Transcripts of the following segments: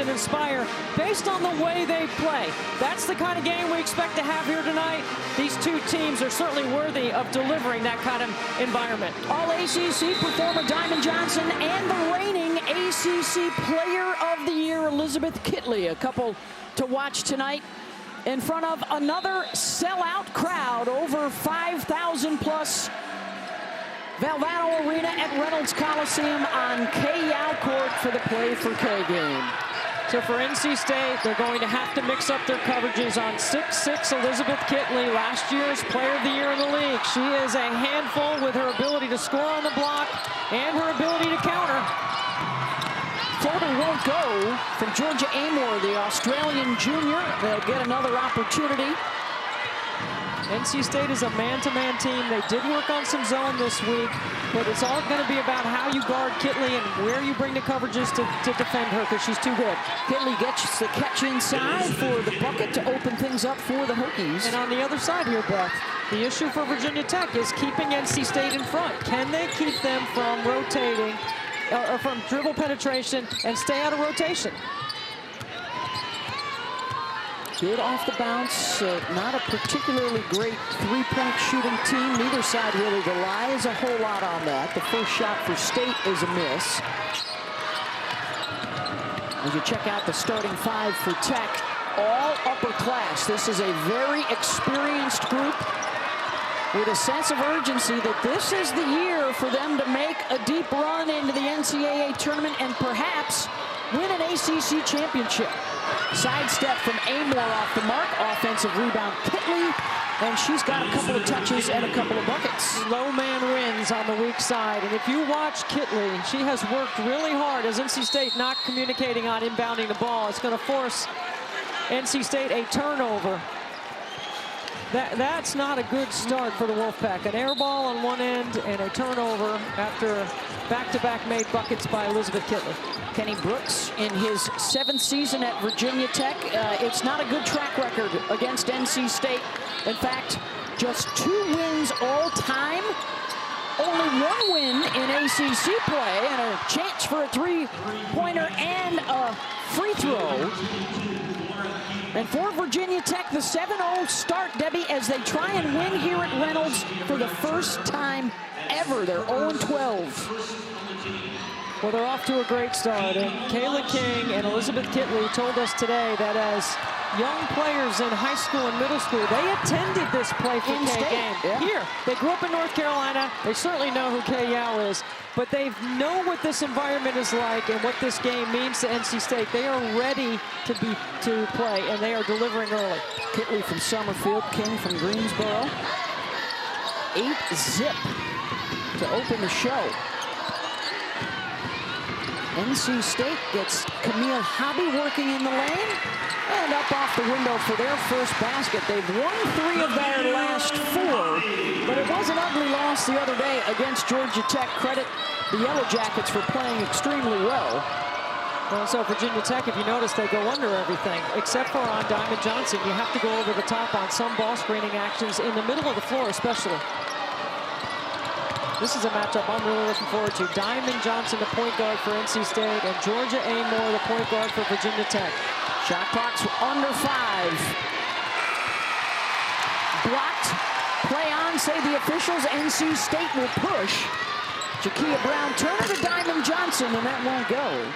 and inspire based on the way they play. That's the kind of game we expect to have here tonight. These two teams are certainly worthy of delivering that kind of environment. All ACC performer Diamond Johnson and the reigning ACC Player of the Year Elizabeth Kitley, a couple to watch tonight in front of another sellout crowd, over 5,000 plus. Valvano Arena at Reynolds Coliseum on K-Yow Court for the Play for K game. So for NC State, they're going to have to mix up their coverages on 6'6" Elizabeth Kitley, last year's Player of the Year in the league. She is a handful with her ability to score on the block and her ability to counter. Floater won't go from Georgia Amoore, the Australian junior. They'll get another opportunity. NC State is a man-to-man team. They did work on some zone this week, but it's all going to be about how you guard Kitley and where you bring the coverages to defend her, because she's too good. Kitley gets the catch inside for the bucket to open things up for the Hokies. And on the other side here, Beth, the issue for Virginia Tech is keeping NC State in front. Can they keep them from rotating, or from dribble penetration and stay out of rotation? Good off the bounce, not a particularly great three-point shooting team. Neither side really relies a whole lot on that. The first shot for State is a miss. As you check out the starting five for Tech, all upper class. This is a very experienced group with a sense of urgency that this is the year for them to make a deep run into the NCAA tournament and perhaps win an ACC championship. Sidestep from Amoore off the mark. Offensive rebound, Kitley. And she's got a couple of touches and a couple of buckets. Low man wins on the weak side. And if you watch Kitley, she has worked really hard as NC State not communicating on inbounding the ball. It's going to force NC State a turnover. That's not a good start for the Wolfpack. An air ball on one end and a turnover after back-to-back made buckets by Elizabeth Kitley. Kenny Brooks in his 7th season at Virginia Tech. It's not a good track record against NC State. In fact, just 2 wins all time. Only 1 win in ACC play and a chance for a three-pointer and a free throw. And for Virginia Tech, the 7-0 start, Debbie, as they try and win here at Reynolds for the first time ever. They're 0-12. Well, they're off to a great start, and Kayla King and Elizabeth Kitley told us today that as young players in high school and middle school, they attended this Play for K game here. They grew up in North Carolina. They certainly know who K-Yow is, but they know what this environment is like and what this game means to NC State. They are ready to play, and they are delivering early. Kitley from Summerfield, King from Greensboro. 8-zip to open the show. NC State gets Camille Hobby working in the lane and up off the window for their first basket. They've won 3 of their last 4, but it was an ugly loss the other day against Georgia Tech. Credit the Yellow Jackets for playing extremely well. Well, so Virginia Tech, if you notice, they go under everything, except for on Diamond Johnson. You have to go over the top on some ball screening actions in the middle of the floor especially. This is a matchup I'm really looking forward to. Diamond Johnson, the point guard for NC State, and Georgia Amoore, the point guard for Virginia Tech. Shot clock's under 5. Blocked. Play on, say the officials. NC State will push. Jakia Brown-Turner to Diamond Johnson, and that won't go.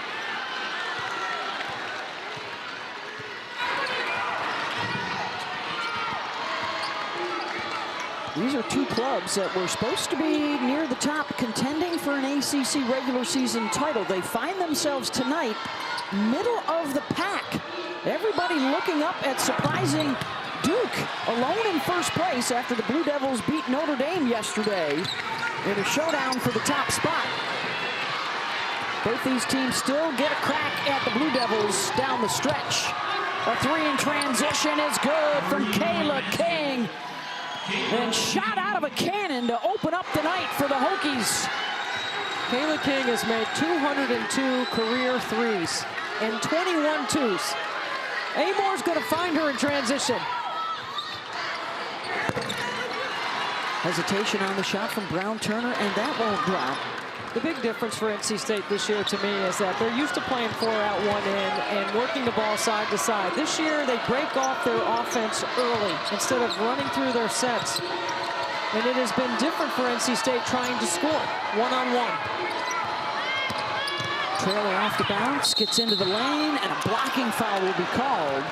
These are 2 clubs that were supposed to be near the top, contending for an ACC regular season title. They find themselves tonight middle of the pack. Everybody looking up at surprising Duke, alone in first place after the Blue Devils beat Notre Dame yesterday in a showdown for the top spot. Both these teams still get a crack at the Blue Devils down the stretch. A 3 in transition is good from Kayla King. And shot out of a cannon to open up the night for the Hokies. Kayla King has made 202 career threes and 21 twos. Amoore's going to find her in transition. Hesitation on the shot from Brown-Turner, and that won't drop. The big difference for NC State this year to me is that they're used to playing 4 out, 1 in and working the ball side to side. This year they break off their offense early instead of running through their sets. And it has been different for NC State trying to score one-on-one. Traylor off the bounce, gets into the lane, and a blocking foul will be called.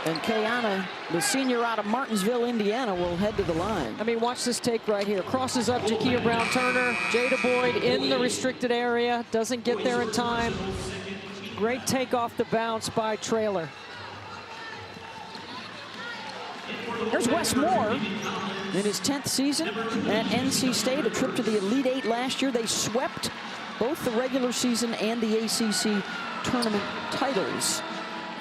And Kayana, the senior out of Martinsville, Indiana, will head to the line. I mean, watch this take right here. Crosses up Jakia Brown-Turner. Jada Boyd in the restricted area. Doesn't get there in time. Great take off the bounce by Traylor. There's Wes Moore in his 10th season at NC State. A trip to the Elite Eight last year. They swept both the regular season and the ACC tournament titles.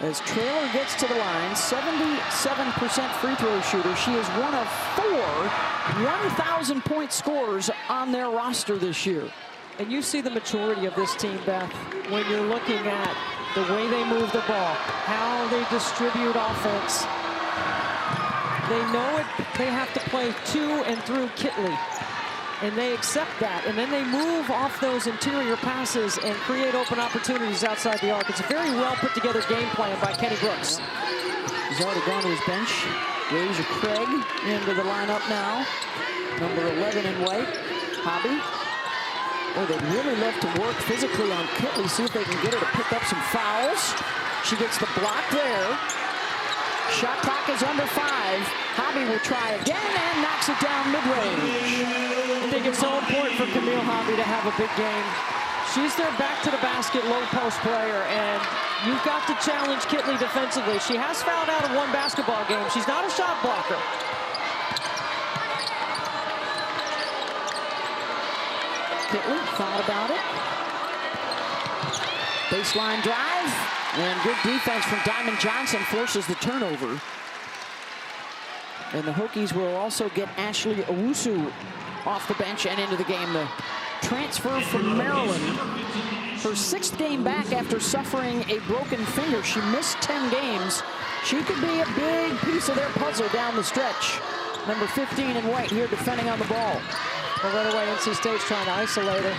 As Traylor gets to the line, 77% free throw shooter. She is one of 4 1,000-point scorers on their roster this year. And you see the maturity of this team, Beth, when you're looking at the way they move the ball, how they distribute offense. They know it. They have to play to and through Kitley. And they accept that, and then they move off those interior passes and create open opportunities outside the arc. It's a very well put together game plan by Kenny Brooks. He's already gone to his bench. Raja Craig into the lineup now. Number 11 in white, Hobby. Oh, they'd really love to work physically on Kitley, see if they can get her to pick up some fouls. She gets the block there. Shot clock is under 5. Hobby will try again and knocks it down mid-range. I think it's so important for Camille Hobby to have a big game. She's their back to the basket low post player, and you've got to challenge Kitley defensively. She has fouled out of 1 basketball game. She's not a shot blocker. Kitley thought about it. Baseline drive, and good defense from Diamond Johnson forces the turnover. And the Hokies will also get Ashley Owusu off the bench and into the game. The transfer from Maryland. Her 6th game back after suffering a broken finger. She missed 10 games. She could be a big piece of their puzzle down the stretch. Number 15 in white here defending on the ball. Well, right away, NC State's trying to isolate her.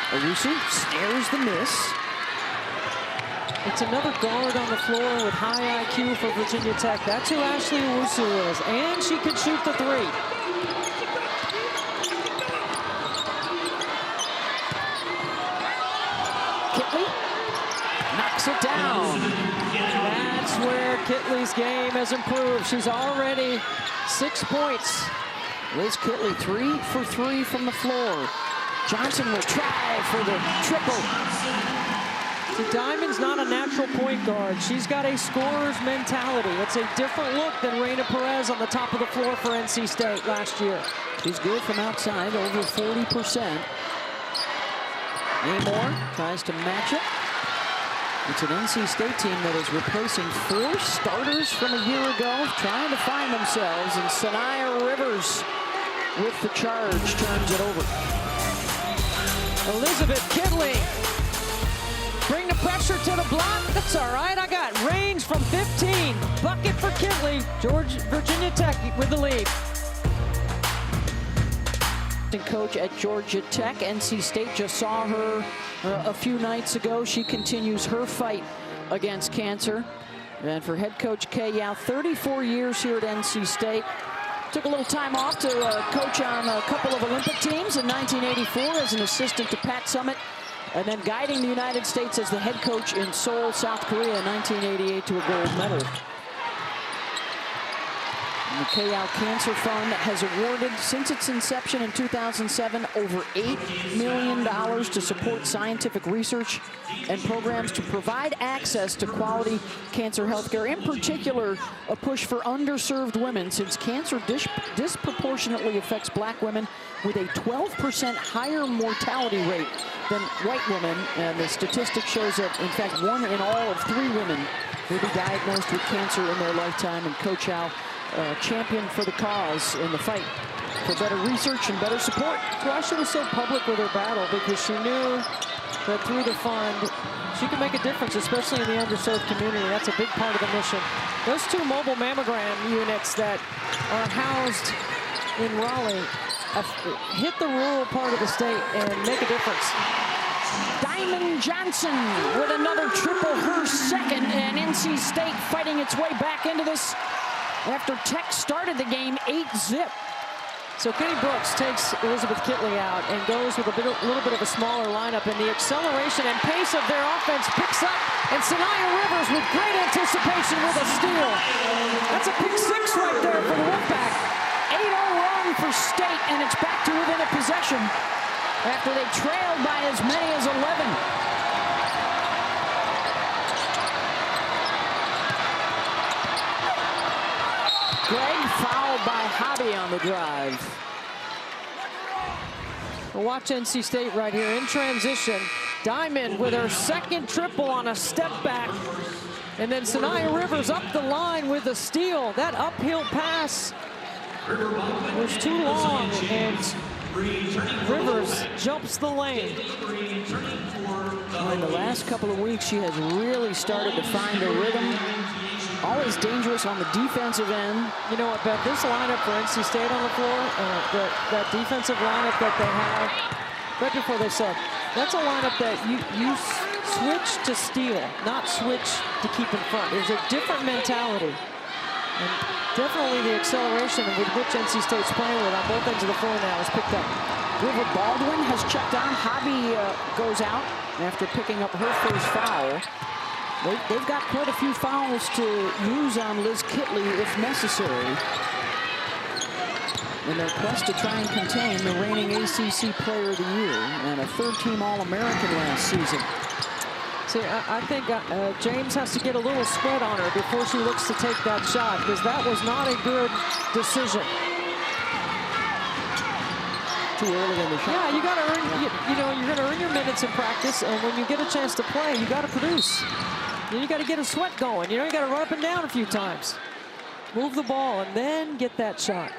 Owusu snares the miss. It's another guard on the floor with high IQ for Virginia Tech. That's who Ashley Owusu is, and she can shoot the 3. Kitley knocks it down. That's where Kitley's game has improved. She's already 6 points. Liz Kitley 3 for 3 from the floor. Johnson will try for the triple. See, Diamond's not a natural point guard. She's got a scorer's mentality. It's a different look than Reyna Perez on the top of the floor for NC State last year. She's good from outside, over 40%. Amoore tries to match it. It's an NC State team that is replacing 4 starters from a year ago, trying to find themselves, and Sanaya Rivers with the charge turns it over. Elizabeth Kitley. Bring the pressure to the block. That's all right. I got range from 15. Bucket for Kitley. Virginia Tech with the lead. Coach at Georgia Tech. NC State just saw her a few nights ago. She continues her fight against cancer. And for head coach Kay Yao, 34 years here at NC State. Took a little time off to coach on a couple of Olympic teams in 1984 as an assistant to Pat Summitt, and then guiding the United States as the head coach in Seoul, South Korea in 1988 to a gold medal. And the Kay Yao Cancer Fund has awarded, since its inception in 2007, over $8 million to support scientific research and programs to provide access to quality cancer health care. In particular, a push for underserved women, since cancer disproportionately affects black women with a 12% higher mortality rate than white women. And the statistic shows that, in fact, 1 in all of 3 women will be diagnosed with cancer in their lifetime. And Coach Yao championed for the cause in the fight for better research and better support. Well, she was so public with her battle because she knew that through the fund, she could make a difference, especially in the underserved community. That's a big part of the mission. Those 2 mobile mammogram units that are housed in Raleigh hit the rural part of the state and make a difference. Diamond Johnson with another triple, her second, and NC State fighting its way back into this after Tech started the game 8-zip. So Kenny Brooks takes Elizabeth Kitley out and goes with a little bit of a smaller lineup, and the acceleration and pace of their offense picks up, and Sanaya Rivers with great anticipation with a steal. That's a pick 6 right there for the Wolfpack. 8-0 run for State, and it's back to within a possession after they trailed by as many as 11. Greg fouled by Hobby on the drive. Well, watch NC State right here in transition. Diamond with her second triple on a step back. And then Sanaya Rivers up the line with a steal. That uphill pass was too long, and Rivers jumps the lane. Well, in the last couple of weeks, she has really started to find a rhythm. Always dangerous on the defensive end. You know what, Beth, this lineup for NC State on the floor, that defensive lineup that they have, right before they said, that's a lineup that you switch to steal, not switch to keep in front. There's a different mentality. And definitely the acceleration with which NC State's playing with on both ends of the floor now is picked up. River Baldwin has checked on. Hobby goes out after picking up her first foul. They've got quite a few fouls to use on Liz Kitley if necessary in their quest to try and contain the reigning ACC Player of the Year and a third-team All-American last season. See, I think James has to get a little spread on her before she looks to take that shot, because that was not a good decision. Too early in the shot. Yeah, you got to earn. You know, you're going to earn your minutes in practice, and when you get a chance to play, you got to produce. You got to get a sweat going. You know, you got to run up and down a few times, move the ball, and then get that shot.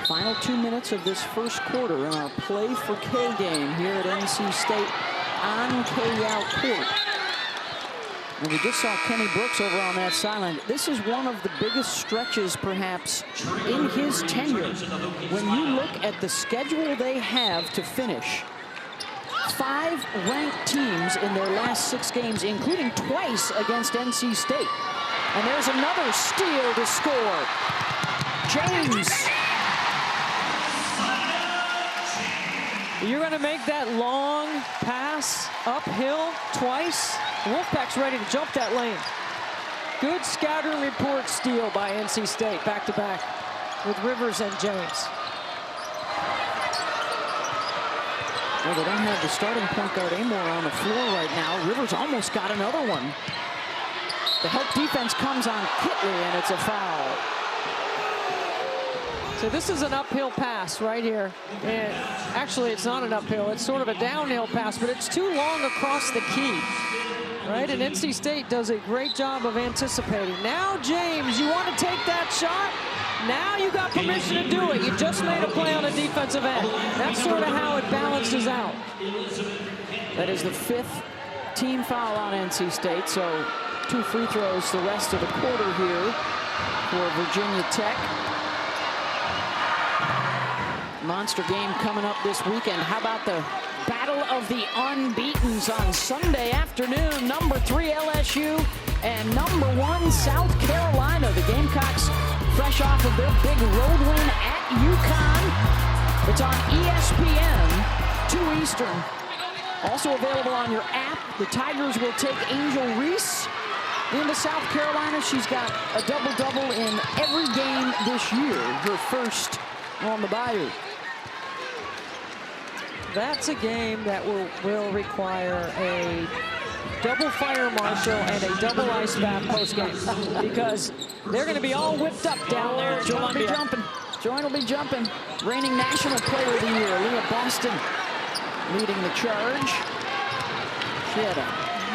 Final 2 minutes of this first quarter in our Play for K game here at NC State on K-Yow Court. And we just saw Kenny Brooks over on that sideline. This is one of the biggest stretches, perhaps, in his tenure. When you look at the schedule they have to finish, 5 ranked teams in their last 6 games, including twice against NC State. And there's another steal to score. James. You're going to make that long pass uphill twice? The Wolfpack's ready to jump that lane. Good scatter and report steal by NC State, back-to-back with Rivers and James. Well, they don't have the starting point guard Amoore on the floor right now. Rivers almost got another one. The help defense comes on Kitley, and it's a foul. So this is an uphill pass right here. And actually, it's not an uphill. It's sort of a downhill pass, but it's too long across the key. Right? And NC State does a great job of anticipating. Now, James, you want to take that shot? Now you got permission to do it. You just made a play on the defensive end. That's sort of how it balances out. That is the 5th team foul on NC State. So 2 free throws the rest of the quarter here for Virginia Tech. Monster game coming up this weekend. How about the Battle of the Unbeatens on Sunday afternoon? Number 3 LSU and number 1 South Carolina. The Gamecocks fresh off of their big road win at UConn. It's on ESPN, 2 Eastern. Also available on your app. The Tigers will take Angel Reese into South Carolina. She's got a double-double in every game this year. Her first on the Bayou. That's a game that will require a double fire marshal and a double ice bath post game, because they're going to be all whipped up down there. Joint will be jumping. Joint will be jumping. Reigning National Player of the Year, Leah Boston, leading the charge. She had a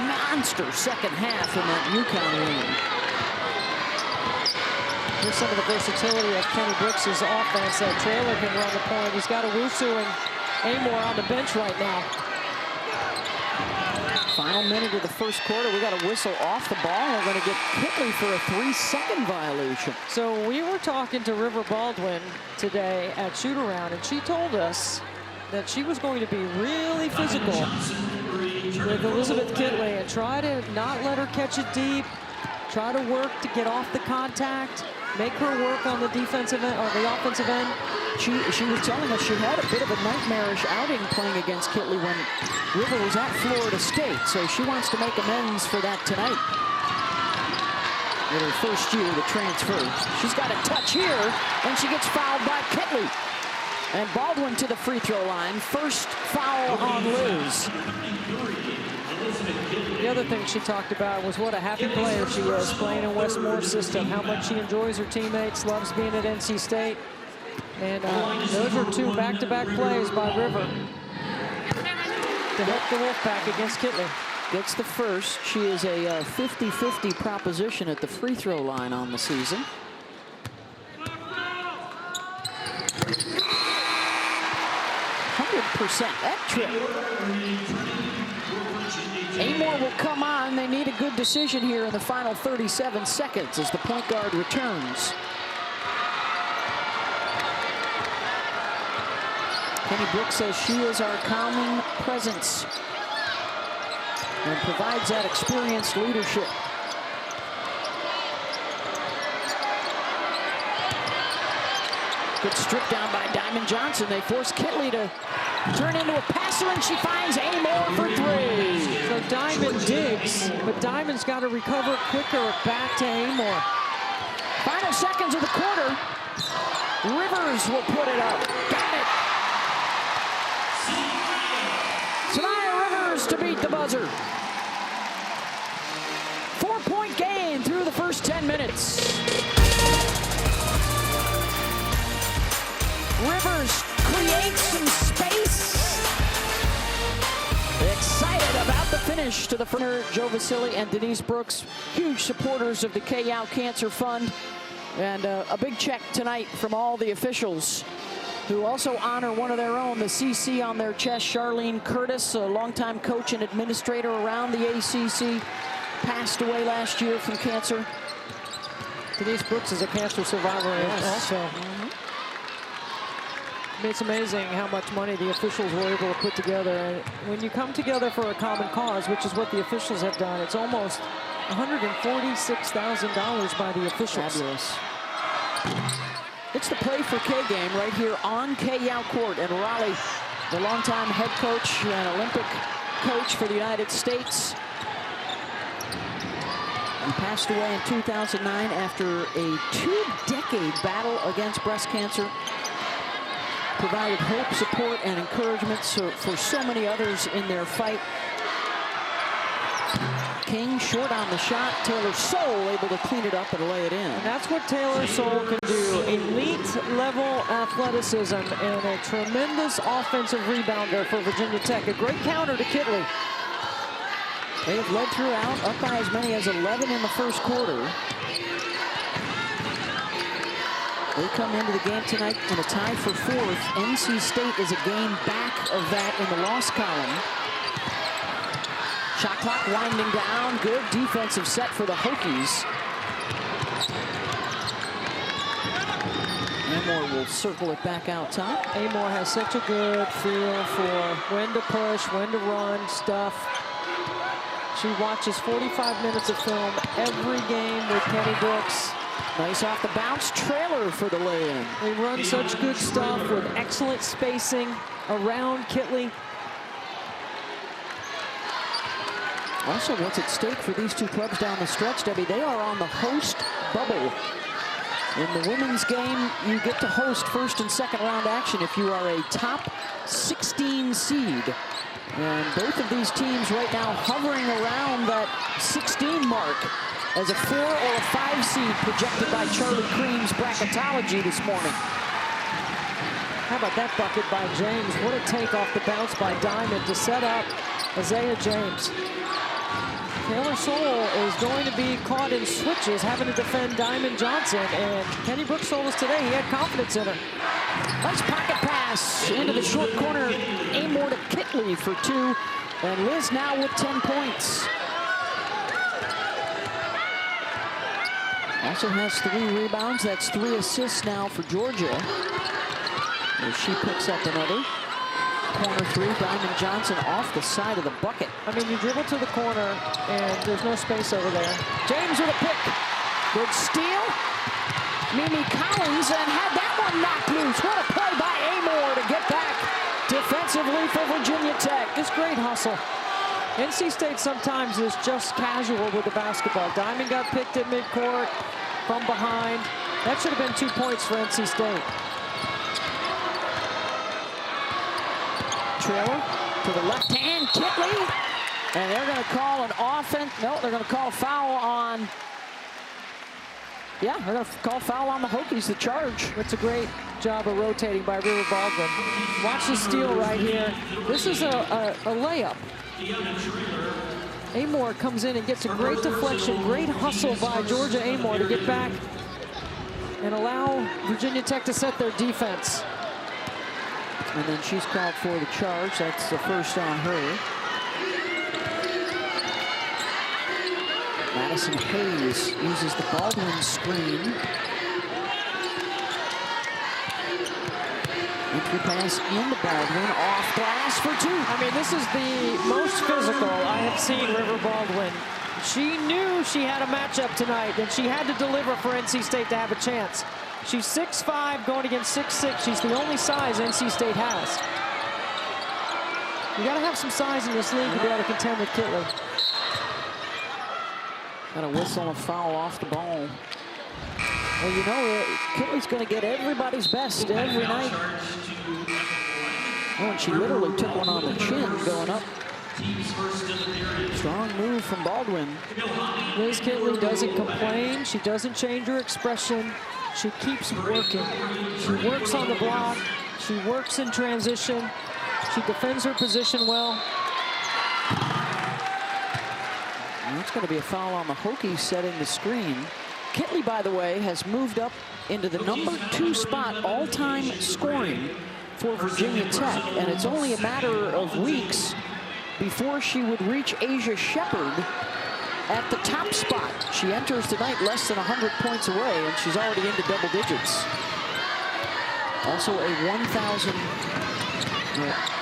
monster second half in that UConn win. Here's some of the versatility of Kenny Brooks' offense. That Traylor can run the point. He's got Owusu and Amoore on the bench right now. Final minute of the first quarter. We got a whistle off the ball. We're going to get Kitley for a 3-second violation. So we were talking to River Baldwin today at shoot-around, and she told us that she was going to be really physical with Elizabeth Kitley and try to not let her catch it deep, try to work to get off the contact, make her work on the defensive end or the offensive end. She was telling us she had a bit of a nightmarish outing playing against Kitley when River was at Florida State, so she wants to make amends for that tonight. In her first year, the transfer. She's got a touch here, and she gets fouled by Kitley. And Baldwin to the free throw line. First foul on Liz. The other thing she talked about was what a happy player she is playing in Westmore's system, how much she enjoys her teammates, loves being at NC State. And those are two back-to-back plays by River to help the Wolfpack against Kitley. Gets the first. She is a 50-50 proposition at the free throw line on the season. That trip. Amoore will come on. They need a good decision here in the final 37 seconds as the point guard returns. Kenny Brooks says she is our calming presence and provides that experienced leadership. Good strip down by Diamond Johnson. They force Kitley to turn into a passer, and she finds Amoore for three. So Diamond digs, but Diamond's got to recover quicker back to Amoore. Final seconds of the quarter. Rivers will put it up. Got it. Sanaya Rivers to beat the buzzer. 4-point gain through the first 10 minutes. Rivers creates some space. Excited about the finish to the front. Joe Vasili and Denise Brooks, huge supporters of the K-Yow Cancer Fund. And a big check tonight from all the officials who also honor one of their own, the CC on their chest. Charlene Curtis, a longtime coach and administrator around the ACC, passed away last year from cancer. Denise Brooks is a cancer survivor also. I mean, it's amazing how much money the officials were able to put together. And when you come together for a common cause, which is what the officials have done, it's almost $146,000 by the officials. Fabulous. It's the Play for K game right here on K-Yow Court. And Raleigh, the longtime head coach and Olympic coach for the United States, he passed away in 2009 after a 2-decade battle against breast cancer. Provided hope, support, and encouragement for so many others in their fight. King short on the shot. Taylor Soule able to clean it up and lay it in. And that's what Taylor Soule can do. Elite level athleticism and a tremendous offensive rebounder for Virginia Tech. A great counter to Kitley. They have led throughout, up by as many as 11 in the first quarter. They come into the game tonight in a tie for fourth. NC State is a game back of that in the loss column. Shot clock winding down. Good defensive set for the Hokies. Amoore will circle it back out top. Amoore has such a good feel for when to push, when to run stuff. She watches 45 minutes of film every game with Kenny Brooks. Nice off the bounce trailer for the lay-in. They run such good stuff with excellent spacing around Kitley. Also, what's at stake for these two clubs down the stretch, Debbie? They are on the host bubble. In the women's game, you get to host first and second round action if you are a top 16 seed. And both of these teams right now hovering around that 16 mark as a 4 or a 5 seed projected by Charlie Cream's bracketology this morning. How about that bucket by James? What a take off the bounce by Diamond to set up Isaiah James. Taylor Soule is going to be caught in switches, having to defend Diamond Johnson. And Kenny Brooks told us today he had confidence in her. Nice pocket pass into the short corner. Amoore to Kitley for two. And Liz now with 10 points. Also has 3 rebounds. That's 3 assists now for Georgia. As she picks up another. Corner 3, Diamond Johnson off the side of the bucket. I mean, you dribble to the corner, and there's no space over there. James with a pick. Good steal. Mimi Collins, and had that one knocked loose. What a play by Amoore to get back defensively for Virginia Tech. It's great hustle. NC State sometimes is just casual with the basketball. Diamond got picked at midcourt from behind. That should have been 2 points for NC State. Trailer to the left hand, Kitley. And they're going to call an offense. No, they're going to call foul on. Yeah, they're going to call foul on the Hokies, the charge. It's a great job of rotating by River Baldwin. Watch the steal right here. This is a layup. Amoore comes in and gets a great deflection, great hustle by Georgia Amoore to get back and allow Virginia Tech to set their defense. And then she's called for the charge. That's the first on her. Madison Hayes uses the Baldwin screen. Entry pass into Baldwin, off glass for 2. I mean, this is the most physical I have seen River Baldwin. She knew she had a matchup tonight, and she had to deliver for NC State to have a chance. She's 6'5", going against 6'6". She's the only size NC State has. You got to have some size in this league to be able to contend with Kitley. Got a whistle and foul off the ball. Well, you know, Kitley's going to get everybody's best every night. Oh, and she literally took one on the chin going up. Strong move from Baldwin. Liz Kitley doesn't complain. She doesn't change her expression. She keeps working. She works on the block. She works in transition. She defends her position well. That's going to be a foul on the Hokies setting the screen. Kitley, by the way, has moved up into the number 2 spot all-time scoring for Virginia Tech. And it's only a matter of weeks before she would reach Asia Shepherd at the top spot. She enters tonight less than 100 points away, and she's already into double digits. Also a 1,000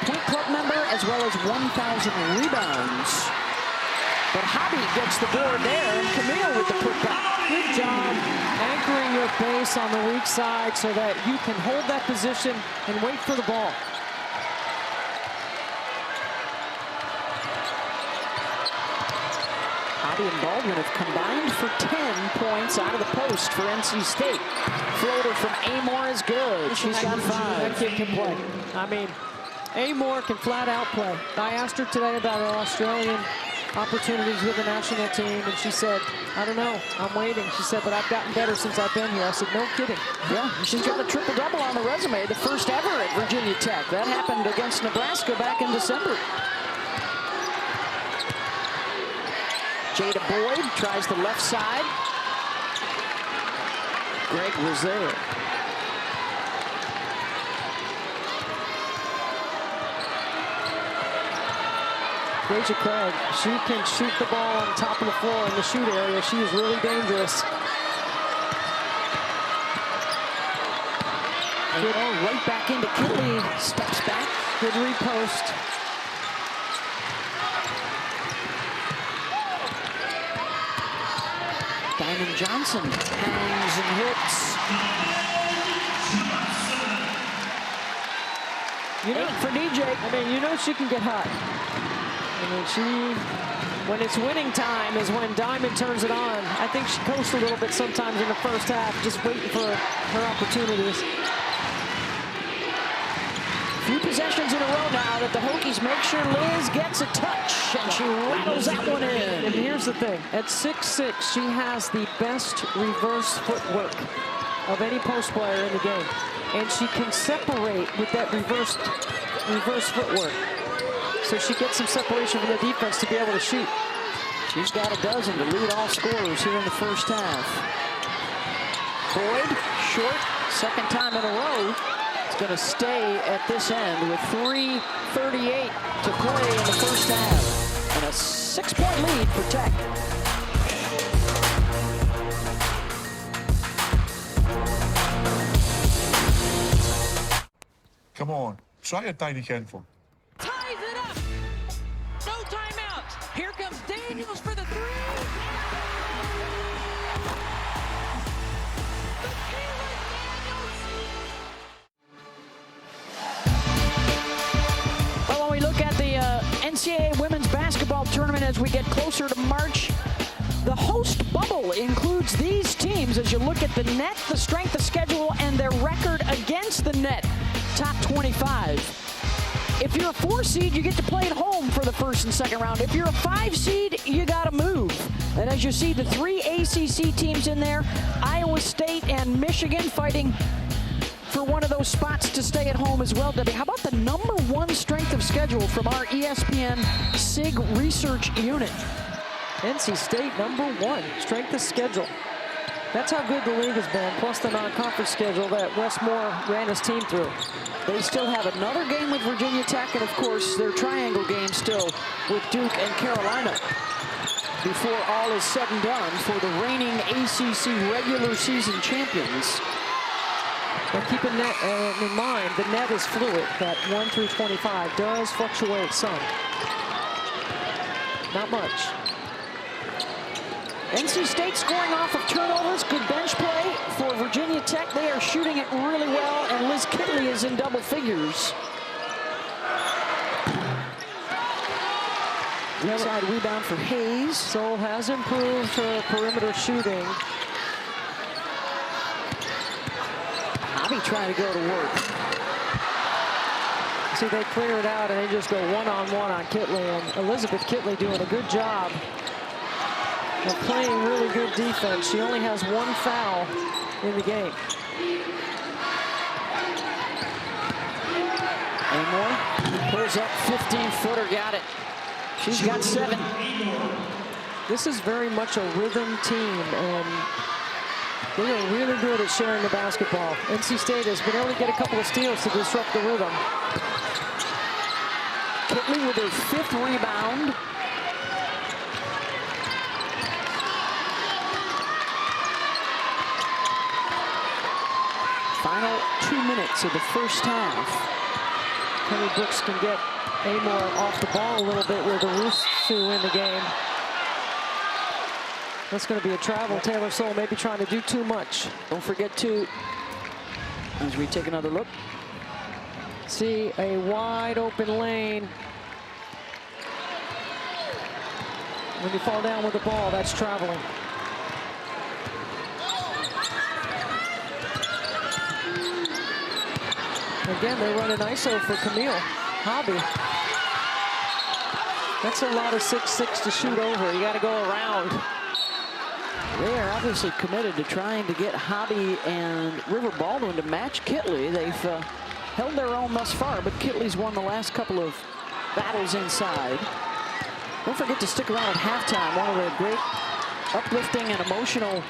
point club member, as well as 1,000 rebounds. But Hobby gets the board there, and Camille with the putback. Good job anchoring your base on the weak side so that you can hold that position and wait for the ball. Hobby and Baldwin have combined for 10 points out of the post for NC State. Floater from Amoore is good. She's got 5. That kid can play. I mean, Amoore can flat out play. I asked her today about her Australian opportunities with the national team, and she said, I don't know, I'm waiting. She said, but I've gotten better since I've been here. I said, no kidding. Yeah, she's got a triple-double on the resume, the first ever at Virginia Tech. That happened against Nebraska back in December. Jada Boyd tries the left side. Greg was there. Deja Craig, she can shoot the ball on top of the floor in the shoot area. She is really dangerous. Good, right back into Kitley, steps back. Good repost. Diamond Johnson hangs and hits. You know, for DJ. I mean, you know she can get hot. I mean, when it's winning time is when Diamond turns it on. I think she coasts a little bit sometimes in the first half, just waiting for her opportunities. Few possessions in a row now that the Hokies make sure Liz gets a touch, and she rattles that one in. And here's the thing. At 6'6", she has the best reverse footwork of any post player in the game. And she can separate with that reverse footwork. So she gets some separation from the defense to be able to shoot. She's got a dozen to lead all scorers here in the first half. Boyd, short, second time in a row. It's going to stay at this end with 3:38 to play in the first half. And a 6-point lead for Tech. Come on, try a tiny handful. Ties it up. No timeouts. Here comes Daniels for the three. Well, when we look at the NCAA women's basketball tournament as we get closer to March, the host bubble includes these teams as you look at the net, the strength of schedule, and their record against the net. Top 25. If you're a 4 seed, you get to play at home for the first and second round. If you're a 5 seed, you got to move. And as you see, the 3 ACC teams in there, Iowa State and Michigan fighting for one of those spots to stay at home as well. Debbie, how about the #1 strength of schedule from our ESPN SIG research unit? NC State #1 strength of schedule. That's how good the league has been, plus the non-conference schedule that Wes Moore ran his team through. They still have another game with Virginia Tech, and of course their triangle game still with Duke and Carolina before all is said and done for the reigning ACC regular season champions. But keep in mind, the net is fluid. That 1 through 25 does fluctuate some. Not much. NC State scoring off of turnovers. Good bench play for Virginia Tech. They are shooting it really well, and Liz Kitley is in double figures. Inside rebound for Hayes. Seoul has improved her perimeter shooting. Hobby trying to go to work. See, they clear it out, and they just go one-on-one on Kitley, and Elizabeth Kitley doing a good job of playing really good defense. She only has 1 foul in the game. Amoore pulls up 15-footer, got it. She's got 7. This is very much a rhythm team, and they are really good at sharing the basketball. NC State has been able to get a couple of steals to disrupt the rhythm. Kitley with her 5th rebound. Final 2 minutes of the first half. Penny Brooks can get Amoore off the ball a little bit with the Rusu in the game. That's going to be a travel. Taylor Seoul maybe trying to do too much. Don't forget to, as we take another look, see a wide open lane. When you fall down with the ball, that's traveling. Again, they run an ISO for Camille Hobby. That's a lot of 6'6" to shoot over. You got to go around. They are obviously committed to trying to get Hobby and River Baldwin to match Kitley. They've held their own thus far, but Kitley's won the last couple of battles inside. Don't forget to stick around at halftime. One of the great uplifting and emotional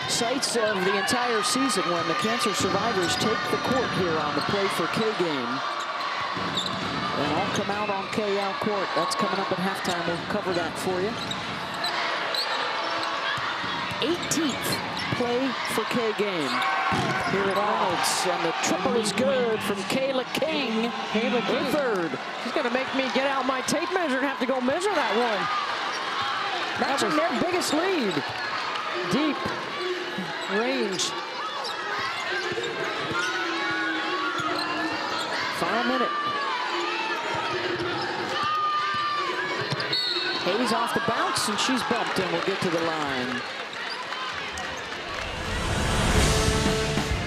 sights of the entire season when the cancer survivors take the court here on the Play for K game. And all come out on K out court. That's coming up at halftime. We'll cover that for you. 18th Play for K game here at Arnold's, and the triple is good from Kayla King. Kayla King, third. She's going to make me get out my tape measure and have to go measure that one. Matching their biggest lead. Deep range. Final minute. Hayes off the bounce, and she's bumped, and we'll get to the line.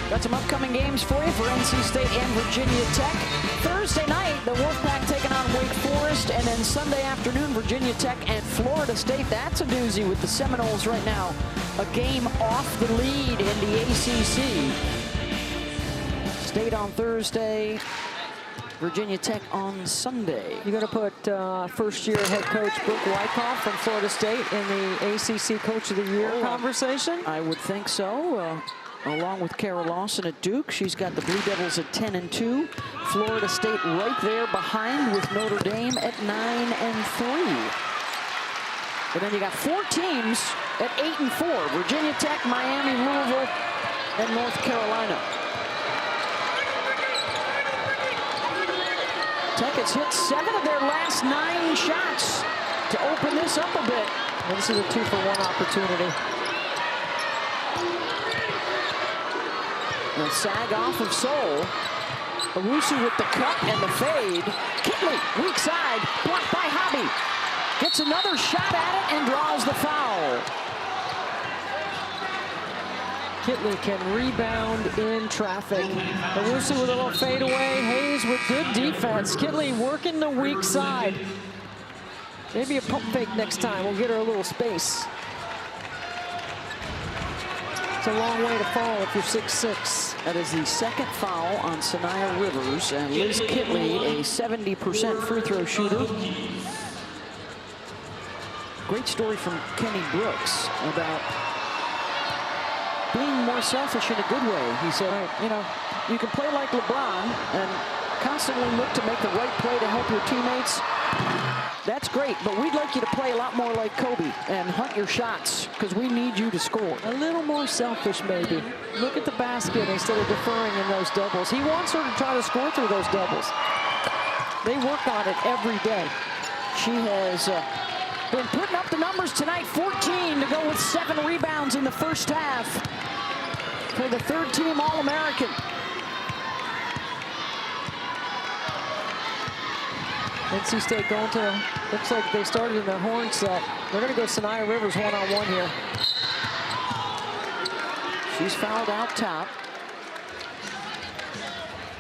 Got some upcoming games for you for NC State and Virginia Tech. Thursday night, the Wolfpack taking on Wake Forest, and then Sunday afternoon, Virginia Tech and Florida State. That's a doozy with the Seminoles right now. A game off the lead in the ACC. State on Thursday, Virginia Tech on Sunday. You're going to put first-year head coach Brooke Wyckoff from Florida State in the ACC Coach of the Year conversation? I would think so. along with Kara Lawson at Duke. She's got the Blue Devils at 10-2. Florida State right there behind with Notre Dame at 9-3. But then you got 4 teams at 8-4. Virginia Tech, Miami, Louisville, and North Carolina. Tech has hit 7 of their last 9 shots to open this up a bit. And this is a 2-for-1 opportunity. The sag off of Seoul. Owusu with the cut and the fade. Kitley, weak side, blocked by Hobby. Gets another shot at it and draws the foul. Kitley can rebound in traffic. Owusu with a little fadeaway. Hayes with good defense. Kitley working the weak side. Maybe a pump fake next time. We'll get her a little space. It's a long way to fall if you're 6'6". That is the second foul on Sanaya Rivers, and Liz Kitley, a 70% free throw shooter. Great story from Kenny Brooks about being more selfish in a good way. He said, you know, you can play like LeBron and constantly look to make the right play to help your teammates. That's great, but we'd like you to play a lot more like Kobe and hunt your shots because we need you to score. A little more selfish, maybe. Look at the basket instead of deferring in those doubles. He wants her to try to score through those doubles. They work on it every day. She has been putting up the numbers tonight. 14 to go with 7 rebounds in the first half for the third-team All-American. NC State going to, looks like they started in their horn set. They're going to go Sanaya Rivers one-on-one here. She's fouled out top.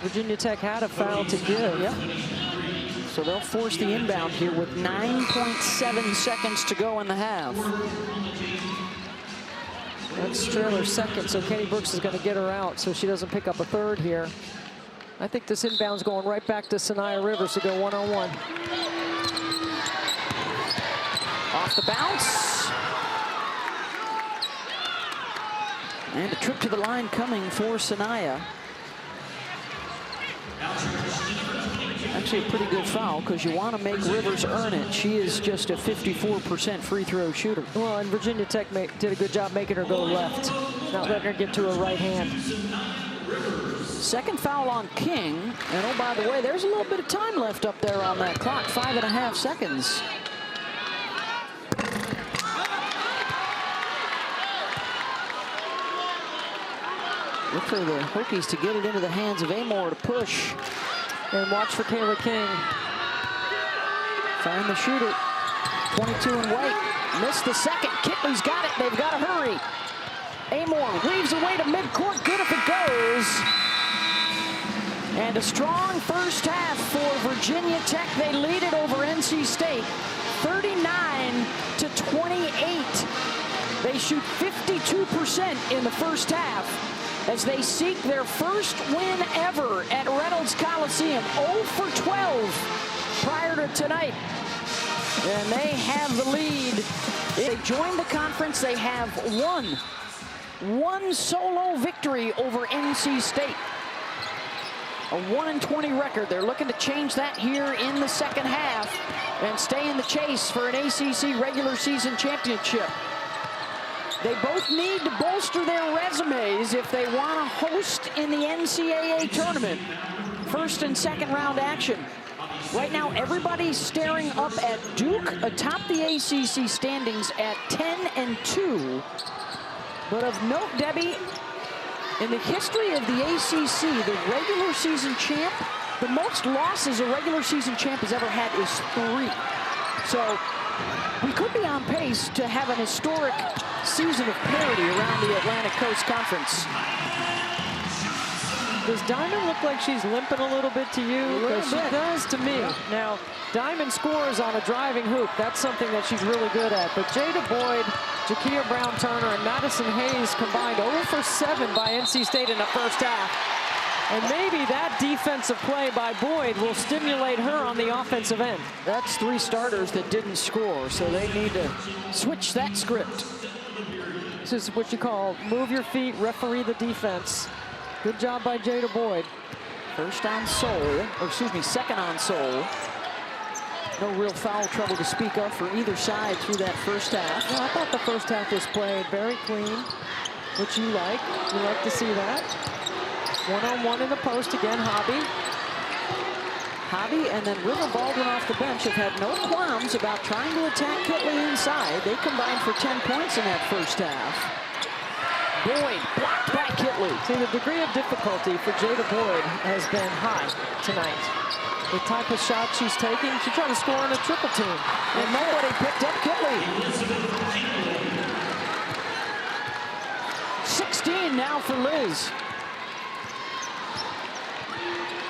Virginia Tech had a foul to give. Yep. So they'll force the inbound here with 9.7 seconds to go in the half. That's trailer second, so Kenny Brooks is going to get her out so she doesn't pick up a third here. I think this inbound's going right back to Sanaya Rivers to go one-on-one. Off the bounce. And a trip to the line coming for Sanaya. Actually a pretty good foul because you want to make Rivers earn it. She is just a 54% free throw shooter. Well, and Virginia Tech did a good job making her go left, not letting her get to her right hand. Second foul on King. And oh, by the way, there's a little bit of time left up there on that clock. 5.5 seconds. Look for the Hokies to get it into the hands of Amoore to push. And watch for Kayla King. Find the shooter. 22 and white. Missed the second. Kitley's got it. They've got to hurry. Amoore weaves away to midcourt. Good if it goes. And a strong first half for Virginia Tech. They lead it over NC State, 39-28. They shoot 52% in the first half as they seek their first win ever at Reynolds Coliseum. 0 for 12 prior to tonight. And they have the lead. They joined the conference. They have one solo victory over NC State. A 1-20 record. They're looking to change that here in the second half and stay in the chase for an ACC regular season championship. They both need to bolster their resumes if they want to host in the NCAA tournament. First and second round action. Right now, everybody's staring up at Duke atop the ACC standings at 10-2. But of note, Debbie, in the history of the ACC, the regular season champ, the most losses a regular season champ has ever had is 3. So we could be on pace to have an historic season of parity around the Atlantic Coast Conference. Does Diamond look like she's limping a little bit to you? Because she does to me. Yeah. Now, Diamond scores on a driving hoop. That's something that she's really good at. But Jada Boyd, Jakia Brown-Turner, and Madison Hayes combined 0 for 7 by NC State in the first half. And maybe that defensive play by Boyd will stimulate her on the offensive end. That's 3 starters that didn't score, so they need to switch that script. This is what you call move your feet, referee the defense. Good job by Jada Boyd. First on Soul, or excuse me, second on Soul. No real foul trouble to speak of for either side through that first half. Well, I thought the first half was played very clean, which you like. You like to see that. One-on-one in the post again, Hobby. Hobby and then River Baldwin off the bench have had no qualms about trying to attack Kitley inside. They combined for 10 points in that first half. Boyd blocked by Kitley. See, the degree of difficulty for Jada Boyd has been high tonight. The type of shot she's taking, she tried to score on a triple team. And nobody picked up Kitley. 16 now for Liz.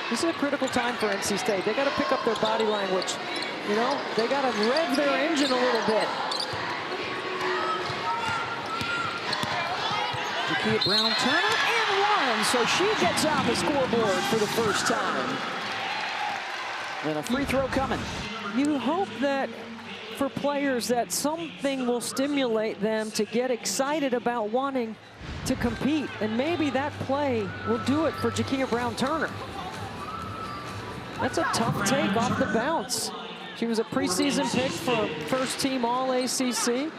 This is a critical time for NC State. They got to pick up their body language. You know, they got to rev their engine a little bit. Jakia Brown-Turner and one, so she gets on the scoreboard for the first time. And a free throw coming. You hope that for players that something will stimulate them to get excited about wanting to compete. And maybe that play will do it for Jakia Brown-Turner. That's a tough take off the bounce. She was a preseason pick for first team All ACC.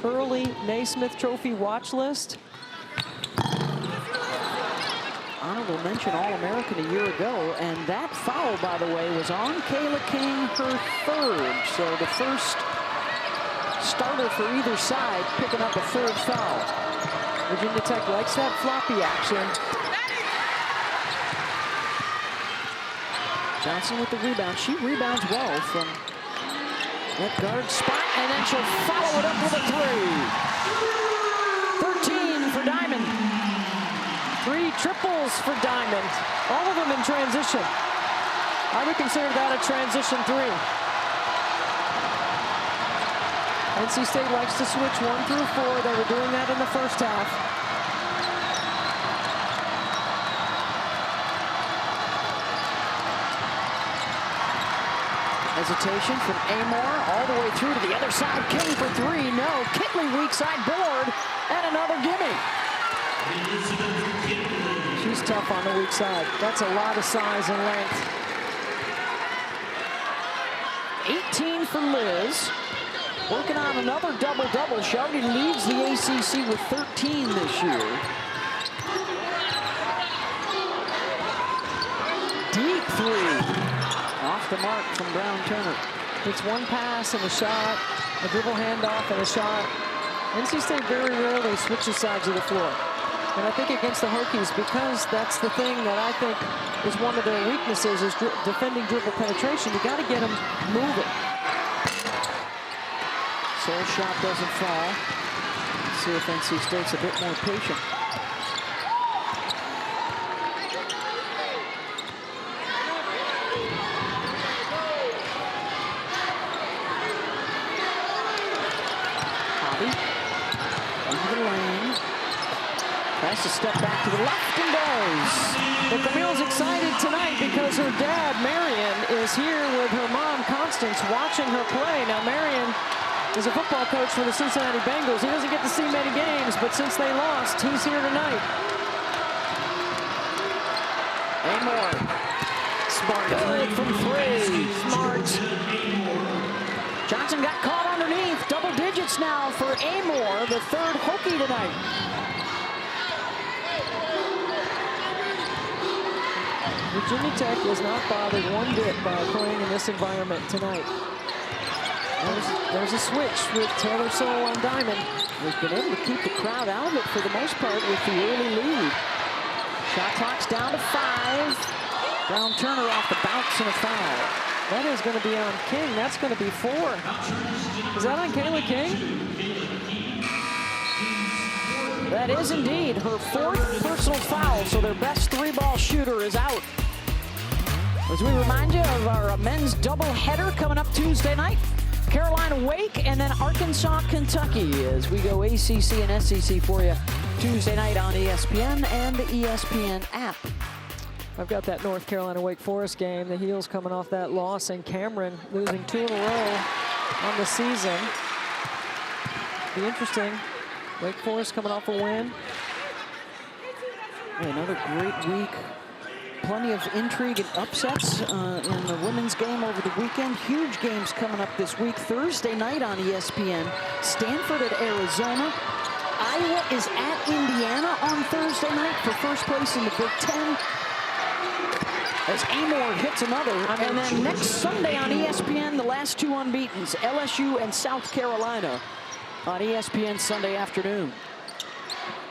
Early Naismith Trophy watch list. Honorable mention All-American a year ago, and that foul, by the way, was on Kayla King, her third. So the first starter for either side picking up a third foul. Virginia Tech likes that floppy action. Johnson with the rebound. She rebounds well from that guard spot, and then she'll follow it up with a three. 13 for Diamond. 3 triples for Diamond. All of them in transition. I would consider that a transition 3. NC State likes to switch 1 through 4. They were doing that in the first half. Hesitation from Amoore all the way through to the other side. King for 3. No. Kitley weak side board and another gimme. She's tough on the weak side. That's a lot of size and length. 18 for Liz. Working on another double-double. She already leads the ACC with 13 this year. Deep 3. Off the mark from Brown-Turner. It's one pass and a shot, a dribble handoff and a shot. NC State very rarely switches sides of the floor. And I think against the Hokies, because that's the thing that I think is one of their weaknesses, is defending dribble penetration. You got to get them moving. Soul shot doesn't fall. Let's see if NC State's a bit more patient. Has to step back to the left and does. But Camille's excited tonight because her dad, Marion, is here with her mom, Constance, watching her play. Now, Marion is a football coach for the Cincinnati Bengals. He doesn't get to see many games, but since they lost, he's here tonight. Amoore. Smart. Good from 3. Smart. Johnson got caught underneath. Double digits now for Amoore, the third Hokie tonight. Virginia Tech was not bothered one bit by playing in this environment tonight. There's a switch with Taylor Soul on Diamond. They've been able to keep the crowd out of it for the most part with the early lead. Shot clock's down to 5. Brown-Turner off the bounce and a foul. That is going to be on King. That's going to be 4. Is that on Kayla King? That is indeed her 4th personal foul, so their best 3-ball shooter is out. As we remind you of our men's doubleheader coming up Tuesday night. Carolina Wake and then Arkansas, Kentucky as we go ACC and SEC for you Tuesday night on ESPN and the ESPN app. I've got that North Carolina Wake Forest game. The Heels coming off that loss, and Cameron losing 2 in a row on the season. Be interesting Wake Forest coming off a win. Another great week. Plenty of intrigue and upsets in the women's game over the weekend. Huge games coming up this week. Thursday night on ESPN. Stanford at Arizona. Iowa is at Indiana on Thursday night for first place in the Big Ten. As Amoore hits another. And then next Sunday on ESPN, the last two unbeatens, LSU and South Carolina on ESPN Sunday afternoon.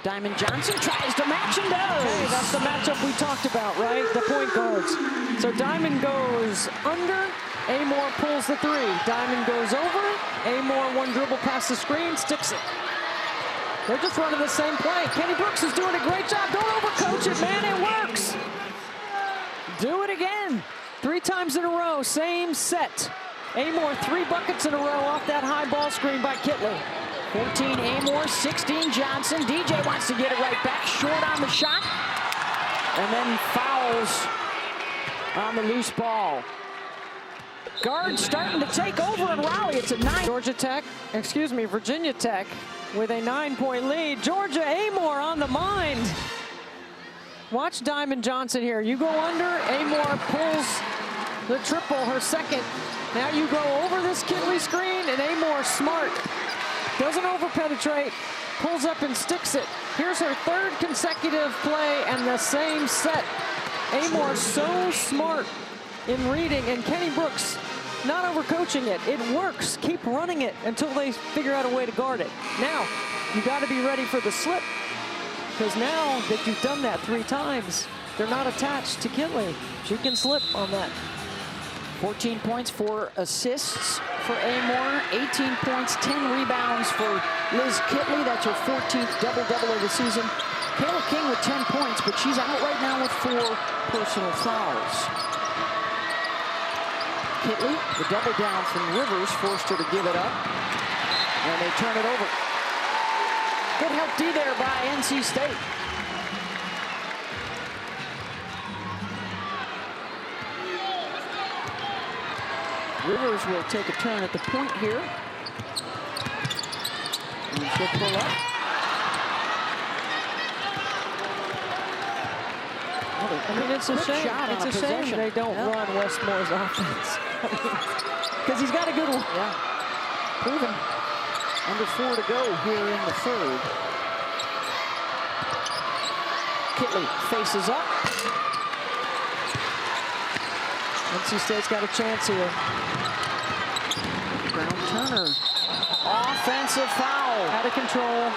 Diamond Johnson tries to match and does. Hey, that's the matchup we talked about, right? The point guards. So Diamond goes under. Amoore pulls the three. Diamond goes over. Amoore one dribble past the screen, sticks it. They're just running the same play. Kenny Brooks is doing a great job. Don't overcoach it, man. It works. Do it again. 3 times in a row. Same set. Amoore 3 buckets in a row off that high ball screen by Kitley. 14 Amoore, 16 Johnson. DJ wants to get it right back. Short on the shot. And then fouls on the loose ball. Guard starting to take over in Raleigh. It's a 9. Virginia Tech with a 9-point lead. Georgia Amoore on the mind. Watch Diamond Johnson here. You go under, Amoore pulls the triple, her second. Now you go over this Kitley screen, and Amoore smart. Doesn't over-penetrate, pulls up and sticks it. Here's her 3rd consecutive play and the same set. Amoore so smart in reading, and Kenny Brooks not overcoaching it. It works. Keep running it until they figure out a way to guard it. Now, you got to be ready for the slip, because now that you've done that 3 times, they're not attached to Kitley. She can slip on that. 14 points, 4 assists for Amoore, 18 points, 10 rebounds for Liz Kitley. That's her 14th double-double of the season. Kayla King with 10 points, but she's out right now with 4 personal fouls. Kitley, the double down from Rivers, forced her to give it up, and they turn it over. Good help D there by NC State. Rivers will take a turn at the point here. And she'll pull up. I mean, it's a shame. It's a shame they don't run Westmore's offense. Because he's got a good one. Yeah. Proven. Under 4 to go here in the 3rd. Kitley faces up. NC State's got a chance here. Brown Turner. Offensive foul. Out of control.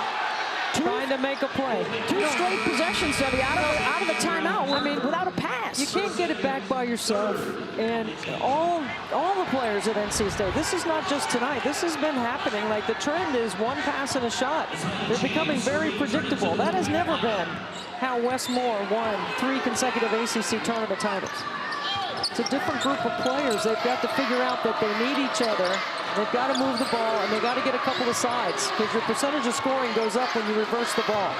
Trying to make a play. 2 straight possessions, Debbie, out of the timeout. I mean, without a pass. You can't get it back by yourself. And all the players at NC State, this is not just tonight. This has been happening. Like, the trend is 1 pass and a shot. They're becoming very predictable. That has never been how Westmore won 3 consecutive ACC tournament titles. It's a different group of players. They've got to figure out that they need each other. They've got to move the ball, and they've got to get a couple of sides, because your percentage of scoring goes up when you reverse the ball.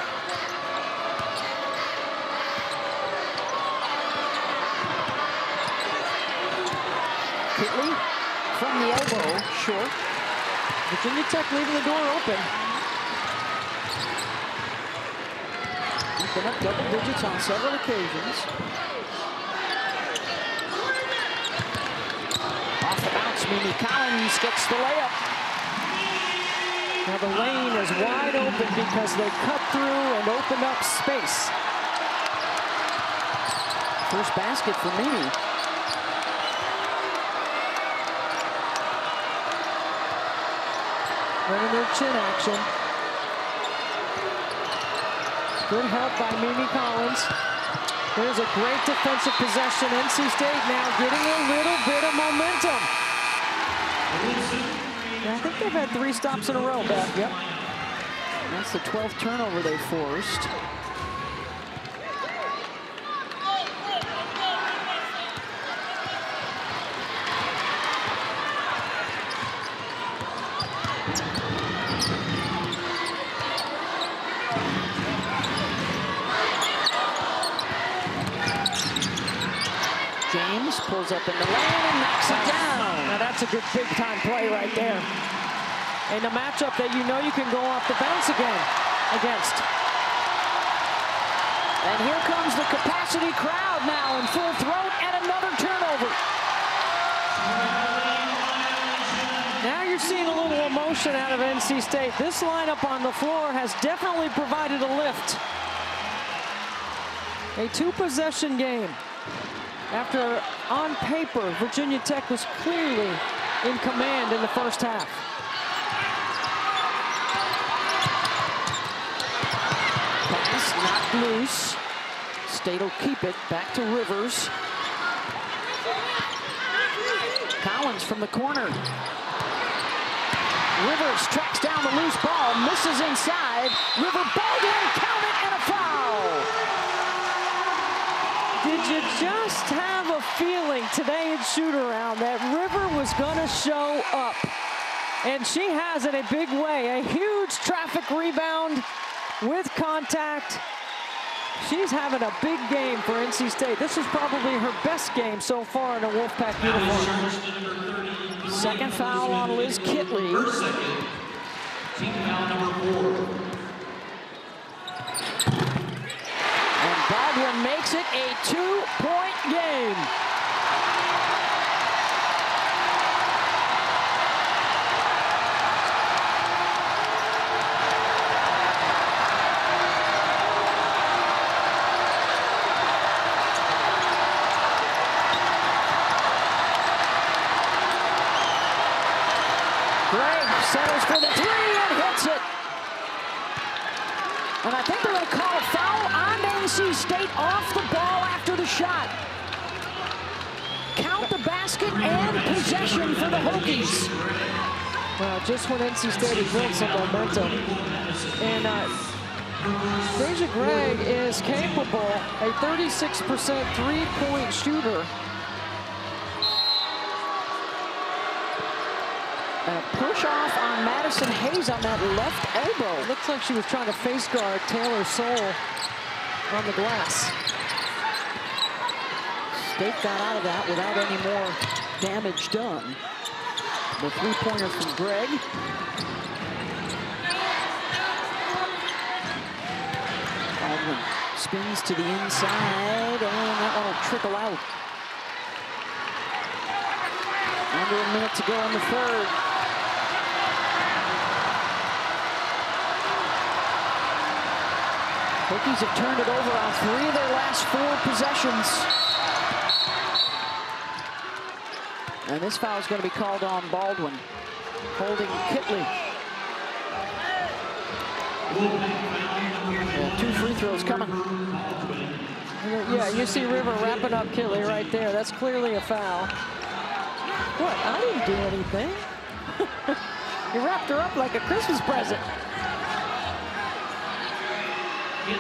Kitley from the elbow, short. Virginia Tech leaving the door open. He's been up double digits on several occasions. Off the bounce, Mimi Collins gets the layup. Now the lane is wide open because they cut through and opened up space. First basket for Mimi. Running their chin action. Good help by Mimi Collins. There's a great defensive possession. NC State now getting a little bit of momentum. I think they've had 3 stops in a row, Beth. Yep. That's the 12th turnover they forced. James pulls up in the lane and knocks it down. Now that's a good big-time play right there. And a matchup that you know you can go off the bounce again against. And here comes the capacity crowd now in full throat, and another turnover. Now you're seeing a little emotion out of NC State. This lineup on the floor has definitely provided a lift. A two-possession game. After, on paper, Virginia Tech was clearly in command in the first half. Pass knocked loose. State will keep it. Back to Rivers. Collins from the corner. Rivers tracks down the loose ball, misses inside. River Baldwin, count it, and a foul. Did you just have a feeling today in shoot-around that River was going to show up? And she has in a big way. A huge traffic rebound with contact. She's having a big game for NC State. This is probably her best game so far in a Wolfpack uniform. Second foul on Liz Kitley. Team foul number 4. And Baldwin makes it a 2-point game. Settles for the three and hits it. And I think they're going to call a foul on NC State off the ball after the shot. Count the basket and possession for the Hokies. Well, just when NC State has built some momentum. And Deja Gregg is capable, a 36% three-point shooter. And a push off on Madison Hayes on that left elbow. Looks like she was trying to face guard Taylor Soule on the glass. State got out of that without any more damage done. The three-pointer from Gregg. Baldwin spins to the inside, and that one will trickle out. Under a minute to go in the third. Hokies have turned it over on 3 of their last 4 possessions. And this foul is going to be called on Baldwin, holding Kitley. Yeah, 2 free throws coming. Yeah, you see River wrapping up Kitley right there. That's clearly a foul. What? I didn't do anything. You wrapped her up like a Christmas present. 4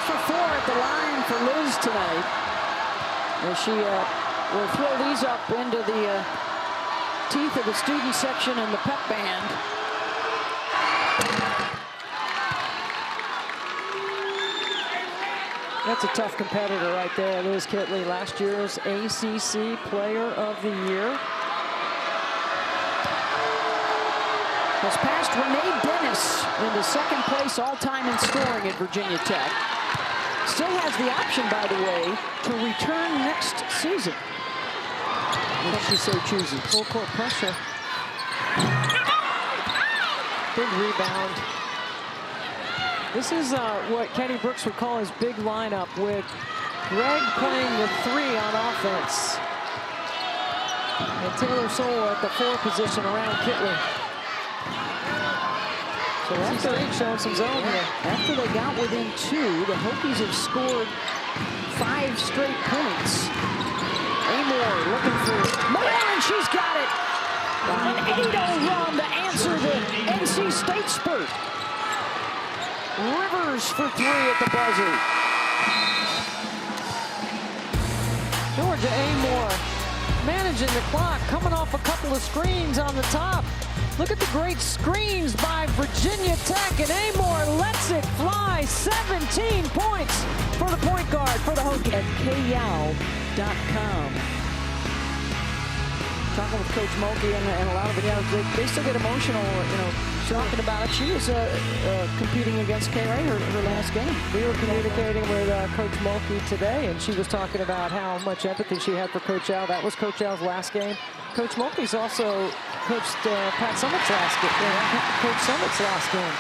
for 4 at the line for Liz tonight. As she will throw these up into the teeth of the student section and the pep band. That's a tough competitor right there, Liz Kitley, last year's ACC Player of the Year. Has passed Renee Dennis into second place all-time in scoring at Virginia Tech. Still has the option, by the way, to return next season, if she so chooses. Full court pressure. Big rebound. This is what Kenny Brooks would call his big lineup, with Gregg playing the 3 on offense. And Taylor Soule at the 4 position around Kitley. So NC State showing some zone here. After they got within 2, the Hokies have scored 5 straight points. Amoore looking for more, and she's got it. An 8-0 run to answer the NC State spurt. Rivers for 3 at the buzzer. Georgia Amoore managing the clock, coming off a couple of screens on the top. Look at the great screens by Virginia Tech, and Amoore lets it fly. 17 points for the point guard for the Hokies. At kyao.com. talking with Coach Mulkey and a lot of it, they still get emotional, talking about it. She was competing against Kitley her last game. We were communicating with Coach Mulkey today, and she was talking about how much empathy she had for Coach Al. That was Coach Al's last game. Coach Mulkey's also coached Pat Summitt's last game. Coach Summitt's last game.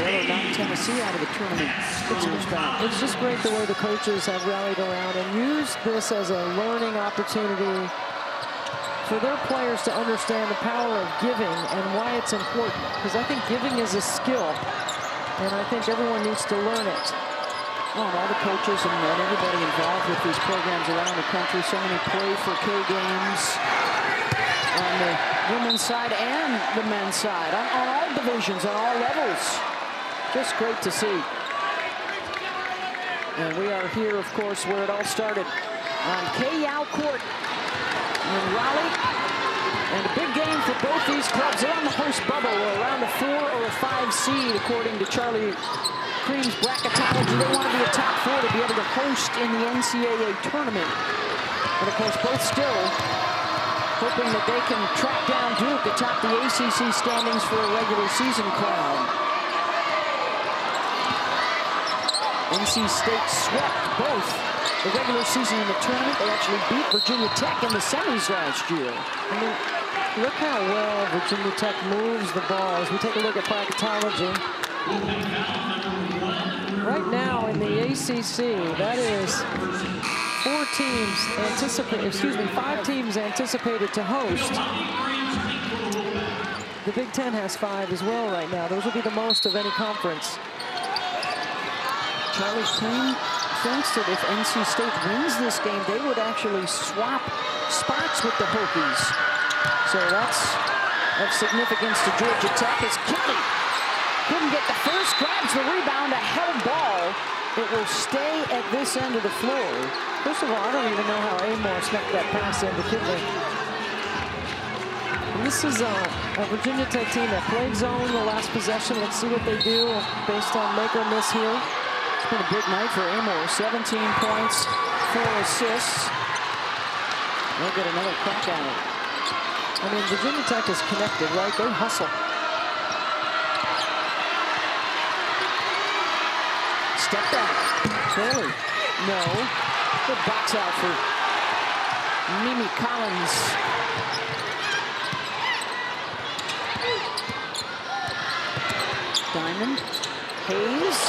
Baylor knocked Tennessee out of the tournament 6 years back. It's just great the way the coaches have rallied around and used this as a learning opportunity for their players to understand the power of giving and why it's important. Because I think giving is a skill, and I think everyone needs to learn it. Oh, and all the coaches and everybody involved with these programs around the country, so many play for K games on the women's side and the men's side, on all divisions, on all levels. Just great to see. And we are here, of course, where it all started, on K-Yow Court in Raleigh. And a big game for both these clubs. They're on the host bubble, around a 4 or a 5 seed, according to Charlie Cream's bracketology. They want to be a top 4 to be able to host in the NCAA tournament. And of course, both still hoping that they can track down Duke atop the ACC standings for a regular season crown. NC State swept both the regular season and the tournament. They actually beat Virginia Tech in the semis last year. I mean, look how well Virginia Tech moves the ball as we take a look at bracketology. Right now in the ACC, that is 5 teams anticipated to host. The Big Ten has 5 as well right now. Those will be the most of any conference. Charlie Cream thinks that if NC State wins this game, they would actually swap spots with the Hokies. So that's of significance to Georgia Tech as Kitley couldn't get the first, grabs the rebound, a held ball. It will stay at this end of the floor. First of all, I don't even know how Amoore snuck that pass into Kitley. And this is a Virginia Tech team that played zone the last possession. Let's see what they do based on make or miss here. It's been a big night for Amoore. 17 points, 4 assists. They'll get another crack at it. I mean, Virginia Tech is connected, right? They hustle. Step back. Taylor. No. Good box out for Mimi Collins. Diamond. Hayes.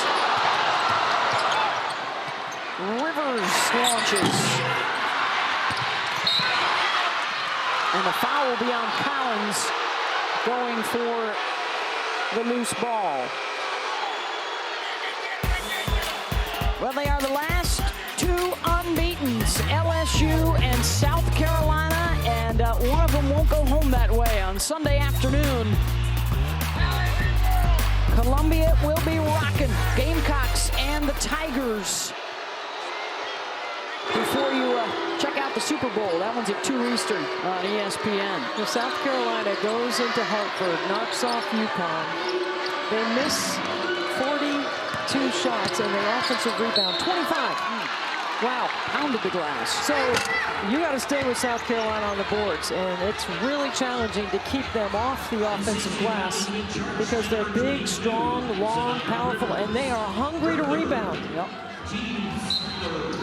Rivers launches. And the foul will be on Collins, going for the loose ball. Well, they are the last 2 unbeatens, LSU and South Carolina, and one of them won't go home that way on Sunday afternoon. Columbia will be rocking Gamecocks and the Tigers. Before you check out the Super Bowl, that one's at 2 Eastern on ESPN. Well, South Carolina goes into Hartford, knocks off UConn. They miss 42 shots, and the offensive rebound, 25. Wow, pounded the glass. So you got to stay with South Carolina on the boards, and it's really challenging to keep them off the offensive glass because they're big, strong, long, powerful, and they are hungry to rebound. Yep.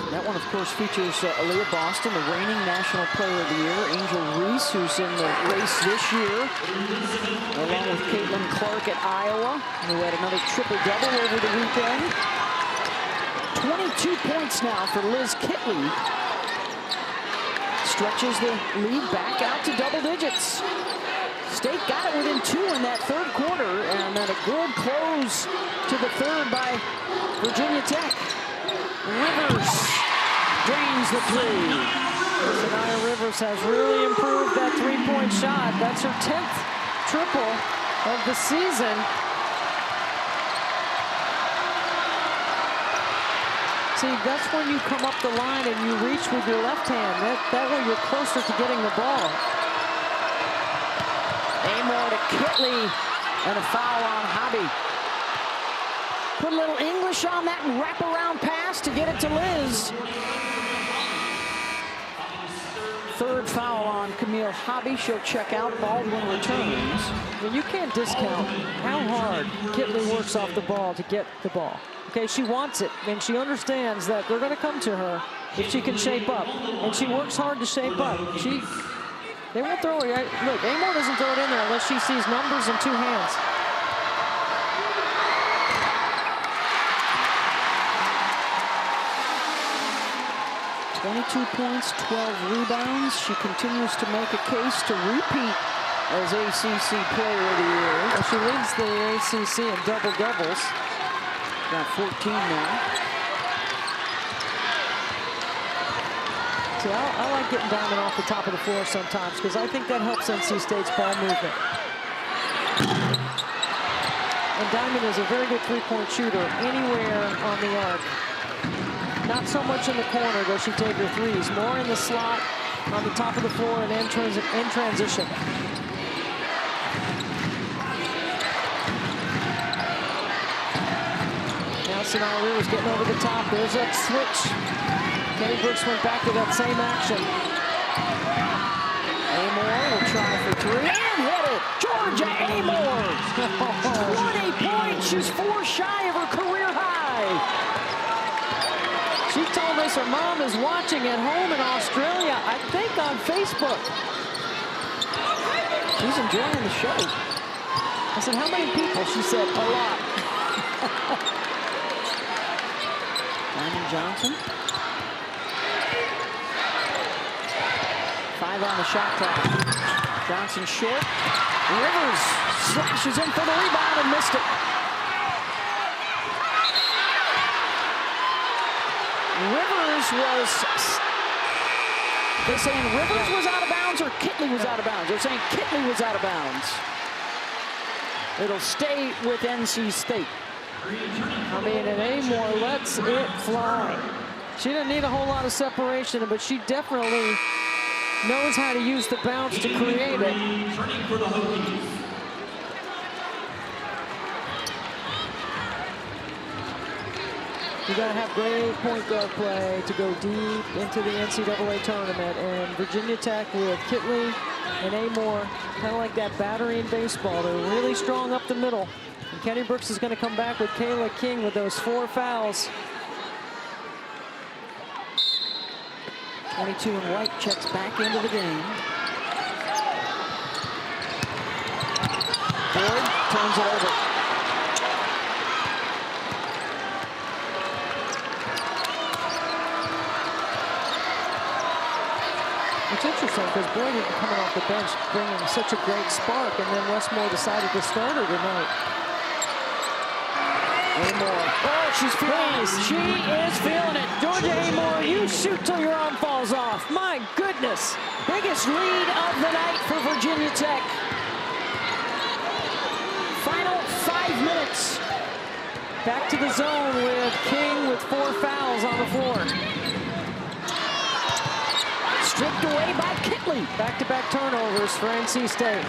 That one, of course, features Aaliyah Boston, the reigning National Player of the Year. Angel Reese, who's in the race this year, along with Caitlin Clark at Iowa, who had another triple-double over the weekend. 22 points now for Liz Kitley. Stretches the lead back out to double digits. State got it within 2 in that third quarter, and then a good close to the third by Virginia Tech. Rivers drains the 3. Sanaya Rivers has really improved that three-point shot. That's her 10th triple of the season. See, that's when you come up the line and you reach with your left hand. That way you're closer to getting the ball. Amoore to Kitley, and a foul on Hobby. Put a little English on that wraparound pass to get it to Liz. third foul on Camille Hobby. She'll check out. Baldwin returns. Well, you can't discount how hard Kitley works off the ball to get the ball. Okay, she wants it, and she understands that they're going to come to her if she can shape up. And she works hard to shape up. They won't throw it. Look, Amoore doesn't throw it in there unless she sees numbers in two hands. "22 points, 12 rebounds. She continues to make a case to repeat as ACC Player of the Year. Well, she leads the ACC in double-doubles. Got 14 now. See, I like getting Diamond off the top of the floor sometimes because I think that helps NC State's ball movement. And Diamond is a very good three-point shooter anywhere on the arc. Not so much in the corner does she take her threes. More in the slot, on the top of the floor, and in transition. Now Sonali was getting over the top. There's that switch. Kenny Brooks went back to that same action. Amoore will try for three and hit it. Georgia Amoore. 20 points. She's 4 shy of her career high. She told us her mom is watching at home in Australia, I think on Facebook. She's enjoying the show. I said, how many people? She said, a lot. Diamond Johnson. 5 on the shot clock. Johnson short. Rivers slashes in for the rebound and missed it. Rivers was, they're saying Rivers was out of bounds or Kitley was out of bounds. They're saying Kitley was out of bounds. It'll stay with NC State. I mean, and Amoore lets it fly. She didn't need a whole lot of separation, but she definitely knows how to use the bounce to create it. Turning for the Hokies. You got to have great point guard play to go deep into the NCAA tournament. And Virginia Tech with Kitley and Amoore, kind of like that battery in baseball. They're really strong up the middle. And Kenny Brooks is going to come back with Kayla King with those 4 fouls. 22 and White checks back into the game. Ford turns it over. It's interesting because Boyd coming off the bench bringing such a great spark, and then Westmore decided to start her tonight. Amoore. Oh, she's feeling it. She is feeling it. Georgia Amoore, you shoot till your arm falls off. My goodness. Biggest lead of the night for Virginia Tech. Final 5 minutes. Back to the zone with King with 4 fouls on the floor. Stripped away by Kitley. Back-to-back turnovers for NC State.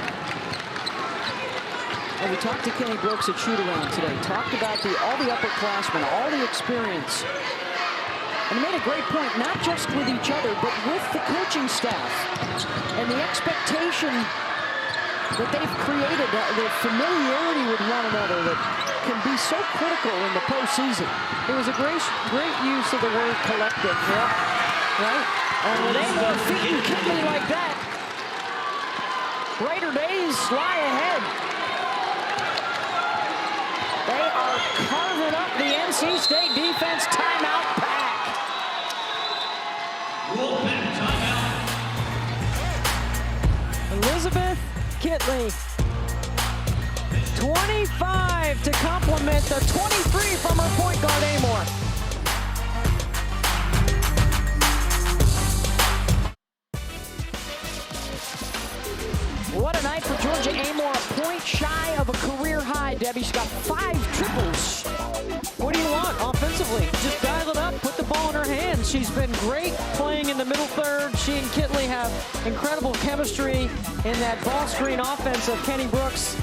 And we talked to Kenny Brooks at shoot-around today. Talked about all the upperclassmen, all the experience. And he made a great point, not just with each other, but with the coaching staff. And the expectation that they've created, the familiarity with one another that can be so critical in the postseason. It was a great use of the word collective. Yeah. Right? And with Amoore feeding Kitley like that, brighter days lie ahead. They are carving up the NC State defense. Timeout, Pack. Wolfpack timeout. Elizabeth Kitley. 25 to complement the 23 from her point guard Amoore. What a night for Georgia Amoore. A point shy of a career high, Debbie. She's got 5 triples. What do you want offensively? Just dial it up, put the ball in her hands. She's been great playing in the middle third. She and Kitley have incredible chemistry in that ball screen offense of Kenny Brooks.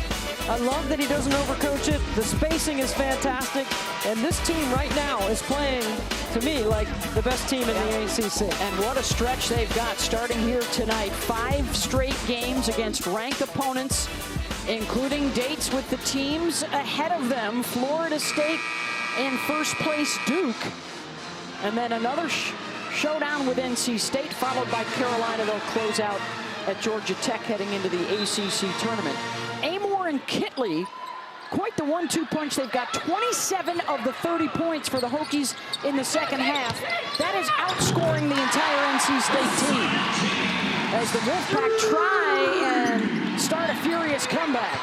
I love that he doesn't overcoach it. The spacing is fantastic. And this team right now is playing, to me, like the best team in the ACC. And what a stretch they've got starting here tonight. 5 straight games against ranked opponents, including dates with the teams ahead of them, Florida State and first place Duke. And then another showdown with NC State, followed by Carolina. They'll close out at Georgia Tech heading into the ACC tournament. Amoore and Kitley, quite the 1-2 punch. They've got 27 of the 30 points for the Hokies in the second half. That is outscoring the entire NC State team as the Wolfpack try and start a furious comeback.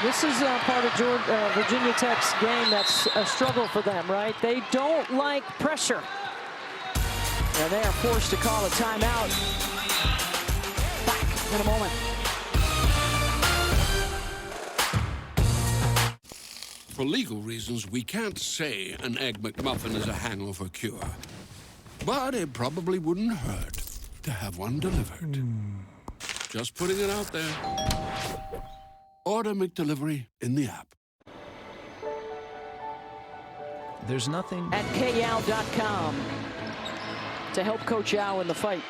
This is part of Virginia Tech's game that's a struggle for them, right? They don't like pressure. And they are forced to call a timeout. Back in a moment. For legal reasons, we can't say an Egg McMuffin is a hangover cure. But it probably wouldn't hurt to have one delivered. Just putting it out there. Order McDelivery in the app. There's nothing at kyao.com to help Coach Yao in the fight.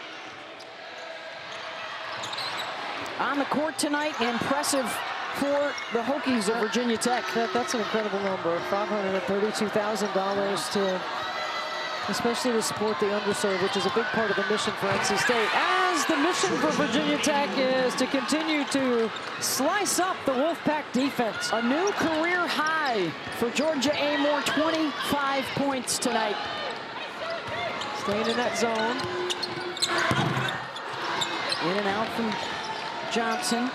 On the court tonight, impressive for the Hokies of Virginia Tech. That's an incredible number, $532,000 to, especially to support the underserved, which is a big part of the mission for NC State. As the mission for Virginia Tech is to continue to slice up the Wolfpack defense. A new career high for Georgia Amoore, 25 points tonight. Staying in that zone. In and out from Johnson.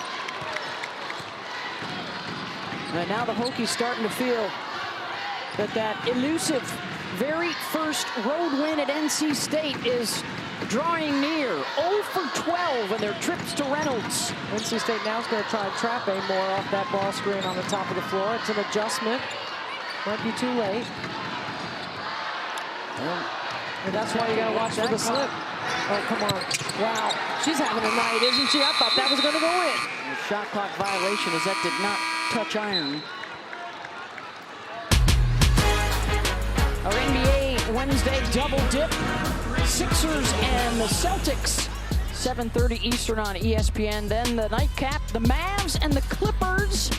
And now the Hokies starting to feel that elusive very first road win at NC State is drawing near. 0 for 12 in their trips to Reynolds. NC State now is going to try and trap Amoore off that ball screen on the top of the floor. It's an adjustment. Might be too late. And that's why you got to watch for the slip. Oh, come on. Wow. She's having a night, isn't she? I thought that was going to go in. A shot clock violation as that did not touch iron. Our NBA Wednesday double dip. Sixers and the Celtics. 7:30 Eastern on ESPN. Then the nightcap, the Mavs and the Clippers.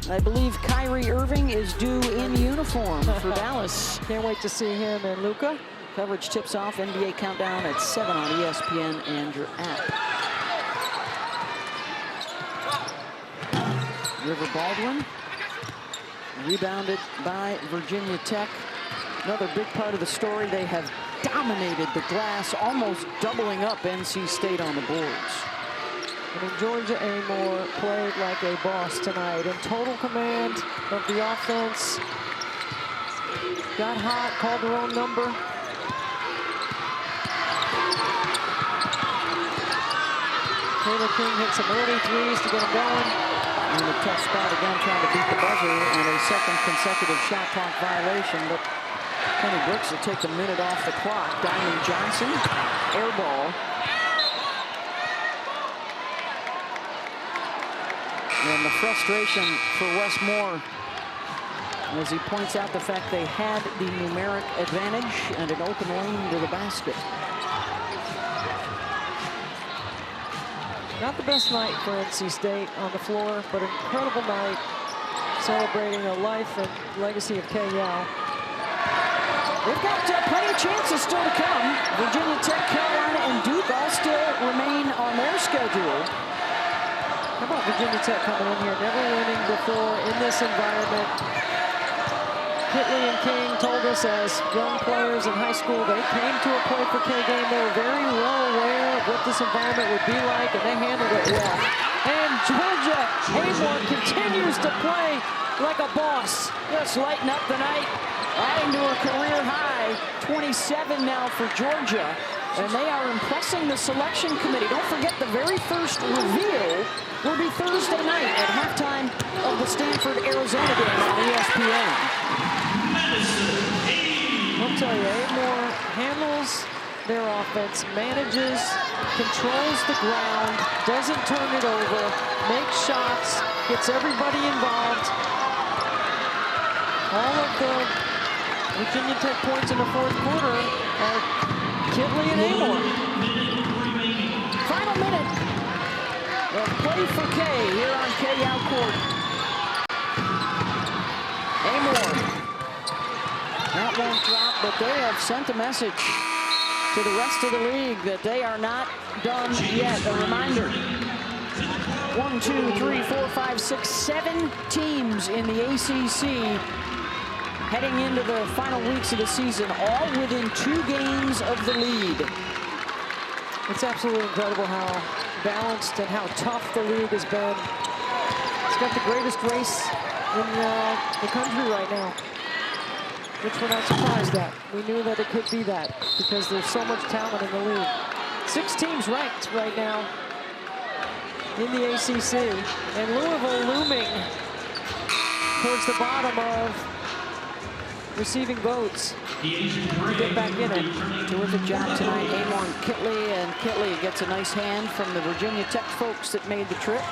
I believe Kyrie Irving is due in uniform for Dallas. Can't wait to see him and Luka. Coverage tips off NBA Countdown at 7 on ESPN and your app. River Baldwin, rebounded by Virginia Tech. Another big part of the story, they have dominated the glass, almost doubling up NC State on the boards. I mean, Georgia Amoore played like a boss tonight, in total command of the offense. Got hot, called her own number. Taylor King hit some early threes to get him going. And a tough spot again, trying to beat the buzzer, and a second consecutive shot clock violation. But Kenny Brooks will take a minute off the clock. Diamond Johnson, air ball. And the frustration for Wes Moore as he points out the fact they had the numeric advantage and an open lane to the basket. Not the best night for NC State on the floor, but an incredible night celebrating the life and legacy of Kay Yao. They've got plenty of chances still to come. Virginia Tech, Carolina, and Duke all still remain on their schedule. How about Virginia Tech coming in here, never winning before in this environment? Kitley and King told us as young players in high school, they came to a play for K game. They were very well aware of what this environment would be like, and they handled it well. And Georgia Amoore continues to play like a boss. Just lighten up the night, adding to her career high. 27 now for Georgia, and they are impressing the selection committee. Don't forget the very first reveal will be Thursday night at halftime of the Stanford-Arizona game on ESPN. I'll tell you, Amoore handles their offense, manages, controls the ground, doesn't turn it over, makes shots, gets everybody involved. All of the Virginia Tech points in the fourth quarter are Kitley and Amoore. Final minute of play for K here on K out court. Amoore. That won't drop, but they have sent a message to the rest of the league that they are not done yet. A reminder, 1, 2, 3, 4, 5, 6, 7 teams in the ACC heading into the final weeks of the season, all within 2 games of the lead. It's absolutely incredible how balanced and how tough the league has been. It's got the greatest race in the country right now, which we're not surprised at. We knew that it could be that because there's so much talent in the league. 6 teams ranked right now in the ACC, and Louisville looming towards the bottom of receiving votes to get back in it. Terrific job tonight, Amoore and Kitley, and Kitley gets a nice hand from the Virginia Tech folks that made the trip.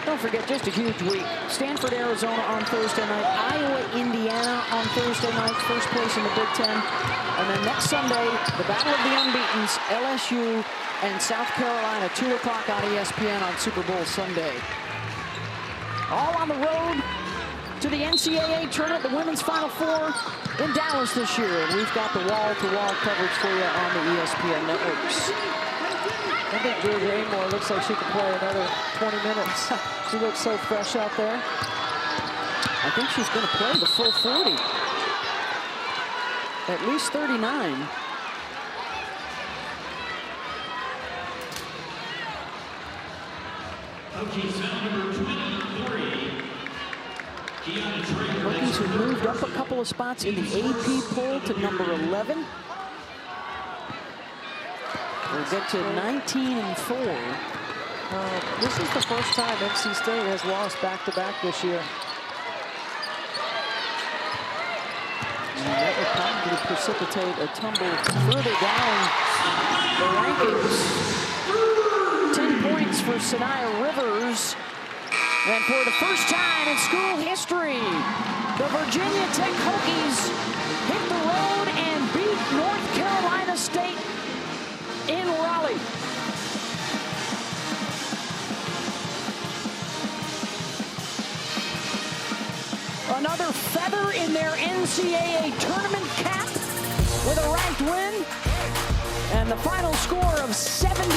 Don't forget, just a huge week. Stanford, Arizona on Thursday night. Iowa, Indiana on Thursday night, first place in the Big Ten. And then next Sunday, the Battle of the Unbeatens, LSU and South Carolina, 2 o'clock on ESPN on Super Bowl Sunday. All on the road to the NCAA tournament, the women's Final Four in Dallas this year. And we've got the wall-to-wall coverage for you on the ESPN networks. I think Bridge Amoore looks like she could play another 20 minutes. She looks so fresh out there. I think she's going to play the full 40. At least 39. Hokies have moved up a couple of spots in the AP poll to number 11. We'll get to 19-4. This is the first time NC State has lost back-to-back this year. And that would probably precipitate a tumble further down the rankings. 10 points for Sanaya Rivers. And for the first time in school history, the Virginia Tech Hokies hit the road and beat North Carolina State in Raleigh. Another feather in their NCAA tournament cap with a ranked win. And the final score of 70.